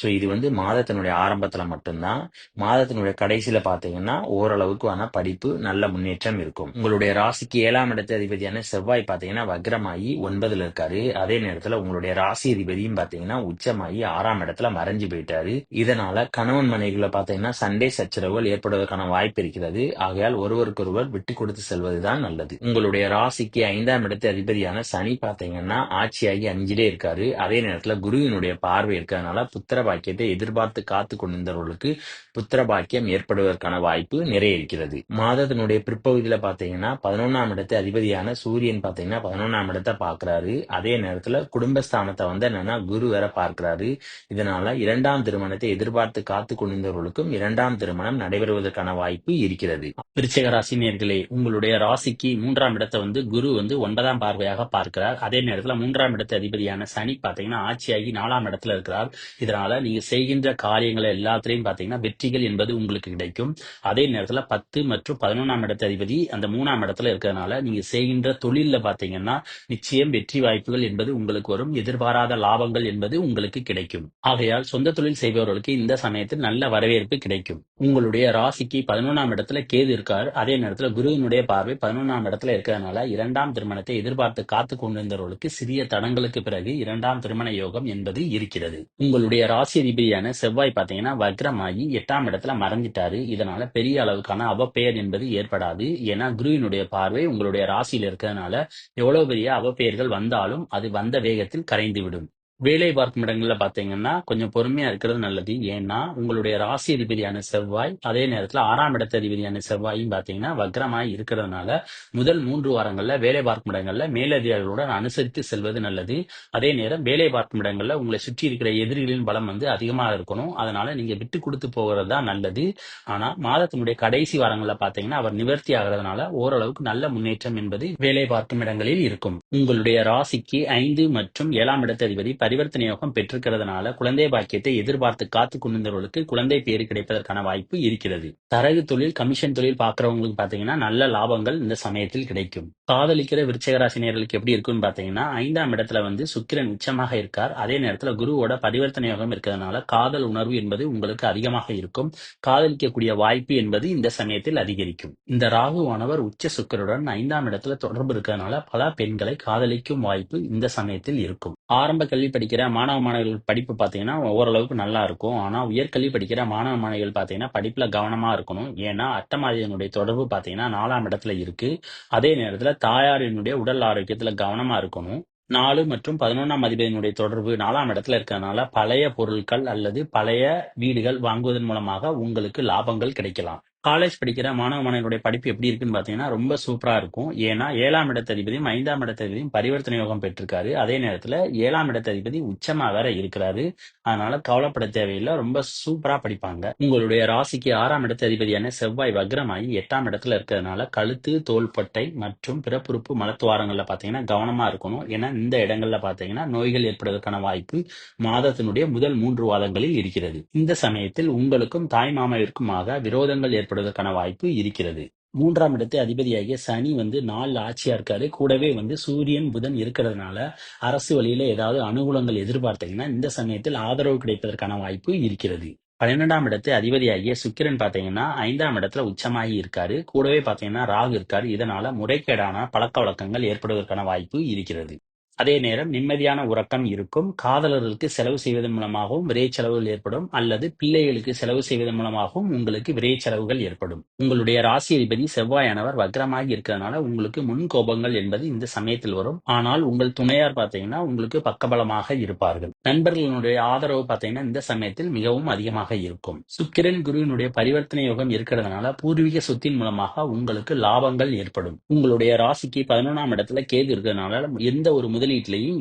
சோ இது வந்து மாதத்தினுடைய ஆரம்பத்துல மட்டும்தான். மாதத்தினுடைய கடைசியில பாத்தீங்கன்னா ஓரளவுக்கு படிப்பு நல்ல முன்னேற்றம் இருக்கும். உங்களுடைய ராசிக்கு 7ஆம் இடத்து அதிபதியான செவ்வாய் பாத்தீங்கன்னா வக்ரமாகி 9ல இருக்காரு. அதே நேரத்துல உங்களுடைய ராசி அதிபதியும் பாத்தீங்கன்னா உச்சமாகி 6ஆம் இடத்துல மறைஞ்சு போயிட்டாரு. இதனால கணவன் மனைவிகளை பாத்தீங்கன்னா சண்டை சச்சரவுகள் ஏற்படுவதற்கான வாய்ப்பு இருக்கிறது. ஆகையால் ஒருவருக்கொருவர் விட்டு கொடுத்து செல்வதுதான் நல்லது. உங்களுடைய ராசிக்கு 5ஆம் இடத்து அதிபதியான சனி பாத்தீங்கன்னா ஆட்சியாகி 5லே இருக்காரு. அதே நேரத்துல குருவினுடைய பார்வை இருக்கிறதுனால புத்திர பாக்கியத்தை எதிர்பார்த்து காத்து கொண்டிருந்தவர்களுக்கு புத்திர பாக்கியம் ஏற்படுவதற்கான வாய்ப்பு நிறைய இருக்கிறது. மாதத்தினுடைய பிற்பகுதியில பாத்தீங்கன்னா 11ஆம் இடத்து அதிபதியான சூரியன் பாத்தீங்கன்னா 11ஆம் இடத்தை பார்க்கிறாரு. அதே நேரத்துல குடும்பஸ்தானத்தை வந்து என்னன்னா குரு வேற பார்க்கிறாரு. இதனால 2ஆம் திருமணத்தை எதிர்பார்த்து காத்து கொண்டிருந்தவர்களுக்கும் 2ஆம் திருமணம் நடைபெறுவதற்கான வாய்ப்பு இருக்கிறது. விருச்சிக ராசி நேயர்களே, உங்களுடைய ராசிக்கு 3ஆம் இடத்தை வந்து குரு வந்து 9ஆம் பார்வையாக பார்க்கிறார். அதே நேரத்துல 3ஆம் இடத்து அதிபதியான சனி பாத்தீங்கன்னா ஆட்சியாகி 4ஆம் இடத்துல இருக்கிறார். இதனால நீங்க செய்கின்ற காரியங்களை எல்லாத்திலையும் பாத்தீங்கன்னா வெற்றிகள் என்பது உங்களுக்கு கிடைக்கும். அதே நேரத்துல 10 மற்றும் 11ஆம் இடத்து அதிபதி அந்த 3ஆம் இடத்துல இருக்கிறதுனால நீங்க செய்கின்ற தொழில்ல பாத்தீங்கன்னா நிச்சயம் வெற்றி வாய்ப்புகள் என்பது உங்களுக்கு வரும். எதிர்பாராத லாபங்கள் என்பது உங்களுக்கு கிடைக்கும். ஆகையால் சொந்த தொழில் செய்பவர்களுக்கு இந்த சமயத்தில் நல்ல வரவேற்பு கிடைக்கும். உங்களுடைய ராசிக்கு 11ஆம் இடத்துல கேது இருக்கார். அதே நேரத்துல குருவினுடைய பார்வை 11ஆம் இடத்துல இருக்கிறதுனால 2ஆம் திருமணத்தை எதிர்பார்த்து காத்து கொண்டிருந்தவர்களுக்கு சிறிய தடங்களுக்கு பிறகு 2ஆம் திருமண யோகம் என்பது இருக்கிறது. உங்களுடைய ராசி அதிபதியான செவ்வாய் பாத்தீங்கன்னா வக்ரமாகி 8ஆம் இடத்துல மறைஞ்சிட்டாரு. இதனால பெரிய அளவுக்கான அவப்பெயர் என்பது ஏற்படாது. ஏன்னா குருவினுடைய பார்வை உங்களுடைய ராசியில் இருக்கிறதுனால எவ்வளவு பெரிய அவப்பெயர்கள் வந்தாலும் அது வந்த வேகத்தில் கரைந்து விடும். வேலை பார்க்கும் இடங்கள்ல பார்த்தீங்கன்னா, கொஞ்சம் பொறுமையா இருக்கிறது நல்லது. ஏன்னா, உங்களுடைய ராசி அதிபதியான செவ்வாய், அதே நேரத்தில 6ஆம் இடத்து அதிபதியான செவ்வாயும் பார்த்தீங்கன்னா, வக்ரமாய் இருக்கிறதுனால, முதல் 3 வாரங்கள்ல வேலை பார்க்கும் இடங்கள்ல மேலதிகாரிகளுடன் அனுசரித்து செல்வது நல்லது. அதே நேரம் வேலை பார்க்கும் இடங்கள்ல உங்களை சுற்றி இருக்கிற எதிரிகளின் பலம் வந்து அதிகமா இருக்கணும். அதனால நீங்க விட்டு குடுத்து போகிறது தான் நல்லது. ஆனா, மாதத்தினுடைய கடைசி வாரங்கள்ல பார்த்தீங்கன்னா, அவர் நிவர்த்தி ஆகுறதுனால ஓரளவுக்கு நல்ல முன்னேற்றம் என்பது வேலை பார்க்கும் இடங்களில் இருக்கும். உங்களுடைய ராசிக்கு 5 மற்றும் 7ஆம் இடத்து அதிபதி பரிவர்த்தனை யோகம் பெற்றிருக்கிறதுனால குழந்தை பாக்கியத்தை எதிர்பார்த்து காத்து கொண்டிருந்தவர்களுக்கு குழந்தை பேறு கிடைப்பதற்கான வாய்ப்பு இருக்கிறது. தரகு தொழில், கமிஷன் தொழில் பார்க்கறவங்களுக்கு பாத்தீங்கன்னா நல்ல லாபங்கள் இந்த சமயத்தில் கிடைக்கும். காதலிக்கிற விருச்சிக ராசினியர்களுக்கு எப்படி இருக்குன்னு பாத்தீங்கன்னா 5ஆம் இடத்துல வந்து சுக்கிரன் உச்சமாக இருக்கார். அதே நேரத்துல குருவோட பரிவர்த்தனை யோகம் இருக்கிறதுனால காதல் உணர்வு என்பது உங்களுக்கு அதிகமாக இருக்கும். காதலிக்கக்கூடிய வாய்ப்பு என்பது இந்த சமயத்தில் அதிகரிக்கும். இந்த ராகுவானவர் உச்ச சுக்கிரனுடன் 5ஆம் இடத்துல தொடர்பு இருக்கிறதுனால பல பெண்களை காதலிக்கும் வாய்ப்பு இந்த சமயத்தில் இருக்கும். ஆரம்ப கல்வி படிக்கிற மாணவ மாணவிகள் படிப்பு பார்த்தீங்கன்னா ஓரளவுக்கு நல்லா இருக்கும். ஆனா உயர்கல்வி படிக்கிற மாணவ மாணவிகள் பார்த்தீங்கன்னா படிப்புல கவனமா இருக்கணும். ஏன்னா அட்டமாதியினுடைய தொடர்பு பார்த்தீங்கன்னா 4ஆம் இடத்துல இருக்கு. அதே நேரத்துல தாயாரினுடைய உடல் ஆரோக்கியத்துல கவனமா இருக்கணும். 4 மற்றும் 11ஆம் அதிபதியினுடைய தொடர்பு 4ஆம் இடத்துல இருக்கிறதுனால பழைய பொருட்கள் அல்லது பழைய வீடுகள் வாங்குவதன் மூலமாக உங்களுக்கு லாபங்கள் கிடைக்கலாம். காலேஜ் படிக்கிற மாணவ மாணவிகளுடைய படிப்பு எப்படி இருக்குன்னு பாத்தீங்கன்னா ரொம்ப சூப்பரா இருக்கும். ஏன்னா 7ஆம் இடத்து அதிபதியும் 5ஆம் இடத்து அதிபதியும் பரிவர்த்தனை யோகம் பெற்றிருக்காரு. அதே நேரத்துல 7ஆம் இடத்து அதிபதி உச்சமா வேற இருக்கிறாரு. அதனால கவலைப்பட தேவையில்லை. ரொம்ப சூப்பரா படிப்பாங்க. உங்களுடைய ராசிக்கு 6ஆம் இடத்து அதிபதியான செவ்வாய் வக்ரமாகி 8ஆம் இடத்துல இருக்கிறதுனால கழுத்து, தோள்பட்டை மற்றும் பிறப்புறுப்பு மலத்துவாரங்கள்ல பாத்தீங்கன்னா கவனமா இருக்கணும். ஏன்னா இந்த இடங்கள்ல பாத்தீங்கன்னா நோய்கள் ஏற்படுவதற்கான வாய்ப்பு மாதத்தினுடைய முதல் 3 வாரங்களில் இருக்கிறது. இந்த சமயத்தில் உங்களுக்கும் தாய் மாமாவிற்குமாக விரோதங்கள் ஏற்படுவதற்கான வாய்ப்பு இருக்கிறது. 3ஆம் இடத்து அதிபதியாகிய சனி வந்து 4 ஆட்சியா இருக்காரு. கூடவே வந்து சூரியன், புதன் இருக்கிறதுனால அரசு வழியில ஏதாவது அனுகூலங்கள் எதிர்பார்த்தீங்கன்னா இந்த சமயத்தில் ஆதரவு கிடைப்பதற்கான வாய்ப்பு இருக்கிறது. 12ஆம் இடத்து அதிபதியாகிய சுக்கிரன் பாத்தீங்கன்னா 5ஆம் இடத்துல உச்சமாகி இருக்காரு. கூடவே பாத்தீங்கன்னா ராகு இருக்காரு. இதனால முறைகேடான பழக்க வழக்கங்கள் ஏற்படுவதற்கான வாய்ப்பு இருக்கிறது. அதே நேரம் நிம்மதியான உறக்கம் இருக்கும். காதலர்களுக்கு செலவு செய்வதன் மூலமாகவும் விரை செலவுகள் ஏற்படும். அல்லது பிள்ளைகளுக்கு செலவு செய்வதன் மூலமாகவும் உங்களுக்கு விரை செலவுகள் ஏற்படும். உங்களுடைய ராசி அதிபதி செவ்வாயானவர் வக்ரமாகி இருக்கிறதுனால உங்களுக்கு முன் கோபங்கள் என்பது இந்த சமயத்தில் வரும். ஆனால் உங்கள் துணையார் பார்த்தீங்கன்னா உங்களுக்கு பக்கபலமாக இருப்பார்கள். நண்பர்களுடைய ஆதரவு பார்த்தீங்கன்னா இந்த சமயத்தில் மிகவும் அதிகமாக இருக்கும். சுக்கிரன் குருவினுடைய பரிவர்த்தனை யோகம் இருக்கிறதுனால பூர்வீக சொத்தின் மூலமாக உங்களுக்கு லாபங்கள் ஏற்படும். உங்களுடைய ராசிக்கு 11ஆம் இடத்துல கேது இருக்கிறதுனால எந்த ஒரு முதலீட்டிலையும்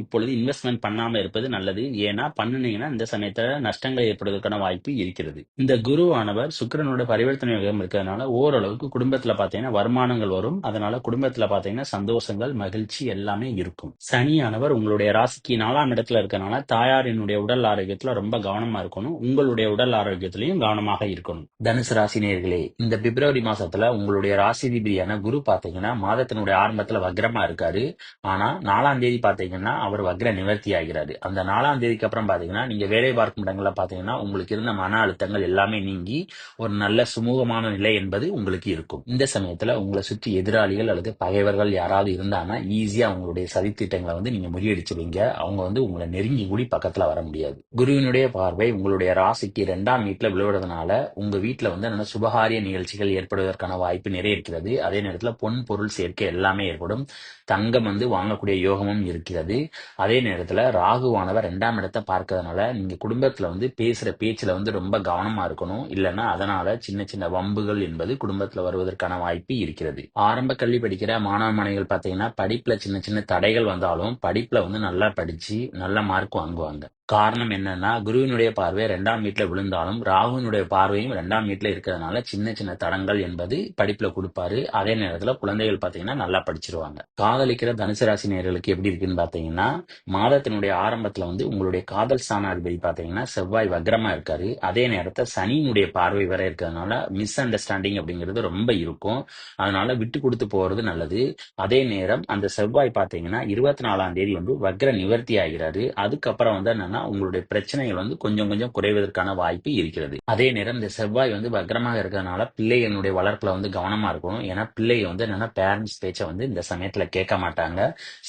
இப்பொழுது இன்வெஸ்ட்மெண்ட் பண்ணாம இருப்பது நல்லது. ஏன்னா பண்ணுனீங்கன்னா இந்த சமயத்துல நஷ்டங்கள் ஏற்படுவதற்கான வாய்ப்பு இருக்கிறது. இந்த குருவானவர் சுக்கிரனோட பரிவர்த்தனை யோகம் இருக்கிறதுனால ஓரளவுக்கு குடும்பத்துல பாத்தீங்கன்னா வருமானங்கள் வரும். அதனால குடும்பத்துல பாத்தீங்கன்னா சந்தோஷங்கள், மகிழ்ச்சி எல்லாமே இருக்கும். சனியானவர் உங்களுடைய ராசிக்கு 4ஆம் இடத்துல இருக்கிறதுனால தாயாரினுடைய உடல் ஆரோக்கியத்துல ரொம்ப கவனமா இருக்கணும். உங்களுடைய உடல் ஆரோக்கியத்திலையும் கவனமாக இருக்கணும். தனுசு ராசி நேயர்களே, இந்த பிப்ரவரி மாசத்துல உங்களுடைய ராசிதிபதியான குரு பாத்தீங்கன்னா மாதத்தினுடைய ஆரம்பத்துல வக்ரமா இருக்காரு. ஆனா 4ஆம் தேதி பாத்தீங்கன்னா அவர் வக்ர நிவர்த்தி ஆகிறாரு. அந்த 4ஆம் தேதிக்கு அப்புறம் பாத்தீங்கன்னா நீங்க வேலை பார்க்கும் இடங்கள்ல பாத்தீங்கன்னா உங்களுக்கு இருந்த மன அழுத்தங்கள் எல்லாமே நீங்கி ஒரு நல்ல சுமூகமான நிலை என்பது உங்களுக்கு இருக்கும். இந்த சமயத்துல உங்களை சுற்றி எதிராளிகள் அல்லது பகைவர்கள் யாராவது இருந்தாங்கன்னா ஈஸியா உங்களுடைய சதித்திட்டங்களை வந்து நீங்க முறியடிச்சிருவீங்க. அவங்க வந்து உங்களை நெருங்கி கூடி பக்கத்துல வர முடியாது. குருவினுடைய பார்வை உங்களுடைய ராசிக்கு 2ஆம் வீட்டுல விழுவதனால உங்க வீட்டுல வந்து நல்ல சுபகாரிய நிகழ்ச்சிகள் ஏற்படுவதற்கான வாய்ப்பு நிறைய இருக்கிறது. அதே நேரத்துல பொன் பொருள் சேர்க்கை எல்லாமே ஏற்படும். தங்கம் வந்து வாங்கக்கூடிய யோகமும் இருக்கிறது. அதே நேரத்துல ராகுவானவர் 2ஆம் இடத்தை பார்க்கறதுனால நீங்க குடும்பத்துல வந்து பேசுற பேச்சுல வந்து ரொம்ப கவனமா இருக்கணும். இல்லைன்னா அதனால சின்ன சின்ன வம்புகள் என்பது குடும்பத்துல வருவதற்கான வாய்ப்பு இருக்கிறது. ஆரம்ப கல்வி படிக்கிற மாணவ மாணவிகள் பாத்தீங்கன்னா படிப்புல சின்ன சின்ன தடைகள் வந்தாலும் படிப்புல வந்து நல்லா படிச்சு நல்ல மார்க் வாங்குவாங்க. காரணம் என்னன்னா குருவினுடைய பார்வை 2ஆம் வீட்டுல விழுந்தாலும் ராகுவினுடைய பார்வையும் 2ஆம் வீட்டுல இருக்கிறதுனால சின்ன சின்ன தடங்கள் என்பது படிப்புல கொடுப்பாரு. அதே நேரத்துல குழந்தைகள் பாத்தீங்கன்னா நல்லா படிச்சிருவாங்க. காதலிக்கிற தனுசு ராசி நேயர்களுக்கு எப்படி இருக்குன்னு பாத்தீங்கன்னா மாதத்தினுடைய ஆரம்பத்துல வந்து உங்களுடைய காதல் ஸ்தானாதிபதி பாத்தீங்கன்னா செவ்வாய் வக்ரமா இருக்காரு. அதே நேரத்துல சனியினுடைய பார்வை வர இருக்கிறதுனால மிஸ் அண்டர்ஸ்டாண்டிங் அப்படிங்கிறது ரொம்ப இருக்கும். அதனால விட்டு கொடுத்து போறது நல்லது. அதே நேரம் அந்த செவ்வாய் பாத்தீங்கன்னா 24ஆம் தேதி வந்து வக்ர நிவர்த்தி ஆகிறாரு. அதுக்கப்புறம் வந்து என்னன்னா என்னன்னா உங்களுடைய பிரச்சனைகள் வந்து கொஞ்சம் கொஞ்சம் குறைவதற்கான வாய்ப்பு இருக்கிறது. அதே நேரம் இந்த செவ்வாய் வந்து வக்ரமாக இருக்கிறதுனால பிள்ளைகளுடைய வளர்ப்புல வந்து கவனமா இருக்கணும். ஏன்னா பிள்ளைங்க வந்து என்னன்னா பேரண்ட்ஸ் பேச்ச வந்து இந்த சமயத்துல கேட்க மாட்டாங்க.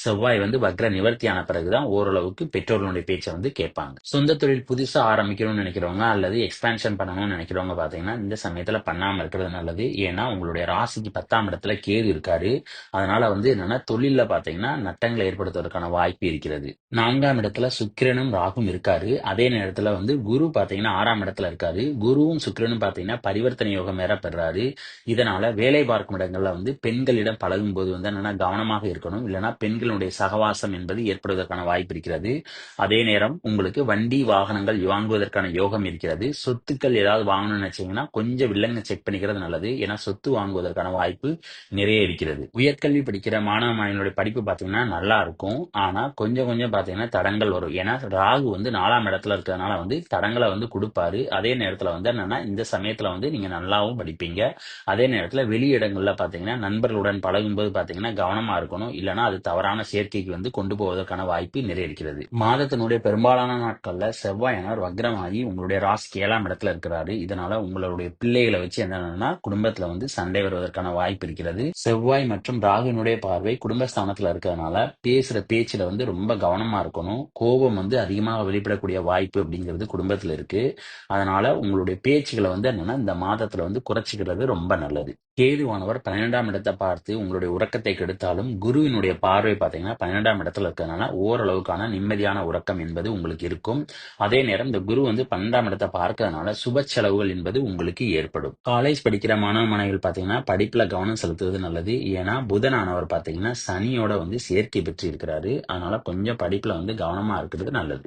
செவ்வாய் வந்து வக்ர நிவர்த்தியான பிறகுதான் ஓரளவுக்கு பெற்றோர்களுடைய பேச்ச வந்து கேட்பாங்க. சொந்த தொழில் புதுசா ஆரம்பிக்கணும்னு நினைக்கிறவங்க அல்லது எக்ஸ்பான்ஷன் பண்ணணும்னு நினைக்கிறவங்க பாத்தீங்கன்னா இந்த சமயத்துல பண்ணாம இருக்கிறது நல்லது. ஏன்னா உங்களுடைய ராசிக்கு 10ஆம் இடத்துல கேது இருக்காரு. அதனால வந்து என்னன்னா தொழில்ல பாத்தீங்கன்னா நட்டங்களை ஏற்படுத்துவதற்கான வாய்ப்பு இருக்கிறது. 4ஆம் இடத்துல சுக்கிரனும் ராகும் இருக்காரு. அதே நேரத்துல வந்து குரு பாத்தீங்கன்னா 6ஆம் இடத்துல இருக்காரு. குருவும் சுக்கிரனும் பாத்தீங்கன்னா பரிவர்த்தனை யோகம் வேற பெறாரு. இதனால வேலை பார்க்கும் இடங்கள்ல வந்து பெண்களிடம் பழகும் போது வந்து என்னன்னா கவனமாக இருக்கணும். இல்லைன்னா பெண்களுடைய சகவாசம் என்பது ஏற்படுவதற்கான வாய்ப்பு இருக்கிறது. அதே நேரம் உங்களுக்கு வண்டி வாகனங்கள் வாங்குவதற்கான யோகம் இருக்கிறது. சொத்துக்கள் ஏதாவது வாங்கணும்னு நினைச்சீங்கன்னா கொஞ்சம் வில்லங்க செக் பண்ணிக்கிறது நல்லது. ஏன்னா சொத்து வாங்குவதற்கான வாய்ப்பு நிறைய இருக்கிறது. உயர்கல்வி படிக்கிற மாணவ மாணவிகளுடைய படிப்பு பாத்தீங்கன்னா நல்லா இருக்கும். ஆனா கொஞ்சம் கொஞ்சம் பாத்தீங்கன்னா தடங்கள் வரும். ஏன்னா ராகு வந்து 4ஆம் இடத்துல இருக்கிறதுனால வந்து தடங்களை வந்து கொடுப்பாரு. அதே நேரத்துல வந்து என்னன்னா இந்த சமயத்துல வந்து நீங்க நல்லாவும் படிப்பீங்க. அதே நேரத்துல வெளி இடங்கள்ல பாத்தீங்கன்னா நண்பர்களுடன் பழகும்போது பாத்தீங்கன்னா கவனமா இருக்கணும். இல்லைன்னா அது தவறான சேர்க்கைக்கு வந்து கொண்டு போவதற்கான வாய்ப்பு நிறைய இருக்கிறது. மாதத்தினுடைய பெரும்பாலான நாட்கள்ல செவ்வாயனர் வக்ரமாகி உங்களுடைய ராசிக்கு 7ஆம் இடத்துல இருக்கிறாரு. இதனால உங்களுடைய பிள்ளைகளை வச்சு என்னன்னா குடும்பத்துல வந்து சண்டை வருவதற்கான வாய்ப்பு இருக்கிறது. செவ்வாய் மற்றும் ராகுனுடைய பார்வை குடும்பஸ்தானத்துல இருக்கிறதுனால பேசுற பேச்சுல வந்து ரொம்ப கவனமா இருக்கணும். கோபம் வந்து அதிகமாக வெளிப்படக்கூடிய வாய்ப்பு அப்படிங்கிறது குடும்பத்துல இருக்கு. அதனால உங்களுடைய பேச்சுகளை வந்து என்னன்னா இந்த மாதத்துல வந்து குறைச்சிக்கிறது ரொம்ப நல்லது. கேதுவானவர் 12ஆம் இடத்தை பார்த்து உங்களுடைய உறக்கத்தை கெடுத்தாலும் குருவினுடைய பார்வை பார்த்தீங்கன்னா 12ஆம் இடத்துல இருக்கிறதுனால ஓரளவுக்கான நிம்மதியான உறக்கம் என்பது உங்களுக்கு இருக்கும். அதே நேரம் இந்த குரு வந்து 12ஆம் இடத்தை பார்க்கறதுனால சுப செலவுகள் என்பது உங்களுக்கு ஏற்படும். காலேஜ் படிக்கிற மாணவ மாணவிகள் பார்த்தீங்கன்னா படிப்புல கவனம் செலுத்துவது நல்லது. ஏன்னா புதனானவர் பார்த்தீங்கன்னா சனியோட வந்து சேர்க்கை பெற்று இருக்கிறாரு. அதனால கொஞ்சம் படிப்புல வந்து கவனமா இருக்கிறது நல்லது.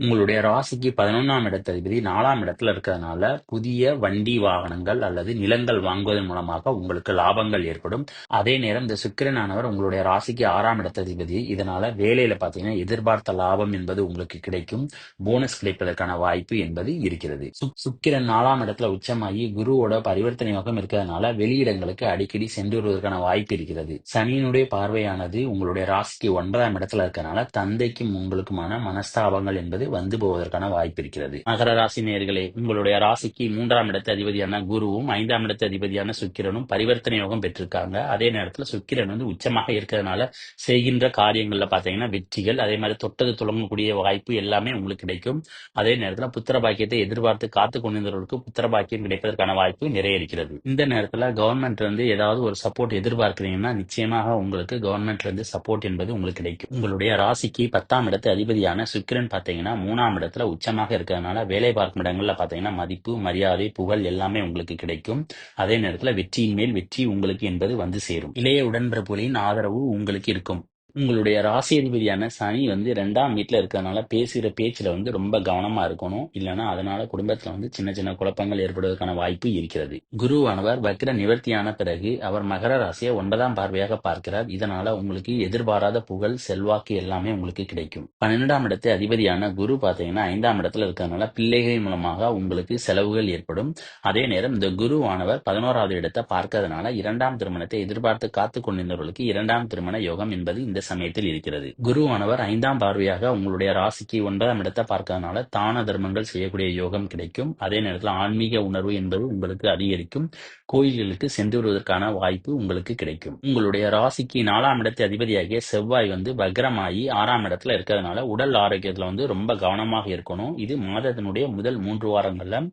உங்களுடைய ராசிக்கு 11ஆம் இடத்ததிபதி 4ஆம் இடத்துல இருக்கிறதுனால புதிய வண்டி வாகனங்கள் அல்லது நிலங்கள் வாங்குவதன் மூலமாக உங்களுக்கு லாபங்கள் ஏற்படும். அதே நேரம் இந்த சுக்கிரனானவர் உங்களுடைய ராசிக்கு 6ஆம் இடத்ததிபதி. இதனால வேலையில பாத்தீங்கன்னா எதிர்பார்த்த லாபம் என்பது உங்களுக்கு கிடைக்கும். போனஸ் கிடைப்பதற்கான வாய்ப்பு என்பது இருக்கிறது. சுக்கிரன் 4ஆம் இடத்துல உச்சமாகி குருவோட பரிவர்த்தனை யோகம் இருக்கிறதுனால வெளியிடங்களுக்கு அடிக்கடி சென்று வருவதற்கான வாய்ப்பு இருக்கிறது. சனியினுடைய பார்வையானது உங்களுடைய ராசிக்கு 9ஆம் இடத்துல இருக்கிறதுனால தந்தைக்கும் உங்களுக்குமான மனஸ்தாபங்கள் என்பது வந்து போவதற்கான வாய்ப்பு இருக்கிறது. மகர ராசி நேயர்களே, உங்களுடைய ராசிக்கு 3ஆம் இடத்து அதிபதியான குருவும் 5ஆம் இடத்து அதிபதியான சுக்கிரனும் பரிவர்த்தனை யோகம் பெற்றிருக்காங்க. அதே நேரத்துல சுக்கிரன் வந்து உச்சமாக இருக்கிறதுனால செய்கின்ற காரியங்கள்ல பாத்தீங்கன்னா வெற்றிகள், அதே மாதிரி தொட்டது துளங்கக்கூடிய வாய்ப்பு எல்லாமே உங்களுக்கு கிடைக்கும். அதே நேரத்துல புத்திர பாக்கியத்தை எதிர்பார்த்து காத்து கொண்டிருந்தவர்களுக்கு புத்திர பாக்கியம் கிடைப்பதற்கான வாய்ப்பு நிறைய இருக்கிறது. இந்த நேரத்துல கவர்மெண்ட் வந்து ஏதாவது ஒரு சப்போர்ட் எதிர்பார்க்கிறீங்கன்னா நிச்சயமாக உங்களுக்கு கவர்மெண்ட்ல இருந்து சப்போர்ட் என்பது உங்களுக்கு கிடைக்கும். உங்களுடைய ராசிக்கு 10ஆம் இடத்து அதிபதியான சுக்கிரன் பாத்தீங்கன்னா 3ஆம் இடத்துல உச்சமாக இருக்கிறதுனால வேலை பார்க்கும் இடங்கள்ல பாத்தீங்கன்னா மதிப்பு, மரியாதை, புகழ் எல்லாமே உங்களுக்கு கிடைக்கும். அதே நேரத்துல வெற்றியின் மேல் வெற்றி உங்களுக்கு என்பது வந்து சேரும். இளைய உடன்பிறப்புகளின் ஆதரவு உங்களுக்கு இருக்கும். உங்களுடைய ராசி அதிபதியான சனி வந்து 2ஆம் வீட்டுல இருக்கிறதுனால பேசுகிற பேச்சுல வந்து ரொம்ப கவனமா இருக்கணும். இல்லைன்னா அதனால குடும்பத்துல வந்து சின்ன சின்ன குழப்பங்கள் ஏற்படுவதற்கான வாய்ப்பு இருக்கிறது. குருவானவர் வக்ர நிவர்த்தியான பிறகு அவர் மகர ராசியை 9ஆம் பார்வையாக பார்க்கிறார். இதனால உங்களுக்கு எதிர்பாராத புகழ், செல்வாக்கு எல்லாமே உங்களுக்கு கிடைக்கும். 12ஆம் இடத்தை அதிபதியான குரு பாத்தீங்கன்னா 5ஆம் இடத்துல இருக்கிறதுனால பிள்ளைகள் மூலமாக உங்களுக்கு செலவுகள் ஏற்படும். அதே நேரம் இந்த குருவானவர் 11ஆவது இடத்தை பார்க்கறதுனால 2ஆம் திருமணத்தை எதிர்பார்த்து காத்து கொண்டிருந்தவர்களுக்கு 2ஆம் திருமண யோகம் என்பது இந்த சமயத்தில் இருக்கிறது. குருவானவர் 5ஆம் பார்வையாக உங்களுடைய ராசிக்கு 9ஆம் இடத்தை பார்க்கறதுனால தான தர்மங்கள் செய்யக்கூடிய யோகம் கிடைக்கும். அதே நேரத்தில் ஆன்மீக உணர்வு என்பது உங்களுக்கு அதிகரிக்கும். கோயில்களுக்கு சென்று வருவதற்கான வாய்ப்பு உங்களுக்கு கிடைக்கும். உங்களுடைய ராசிக்கு 4ஆம் இடத்தை அதிபதியாகிய செவ்வாய் வந்து வக்ரமாகி 6ஆம் இடத்துல இருக்கிறதுனால உடல் ஆரோக்கியத்துல வந்து ரொம்ப கவனமாக இருக்கணும். இது மாதத்தினுடைய முதல் 3 வாரங்கள்ல,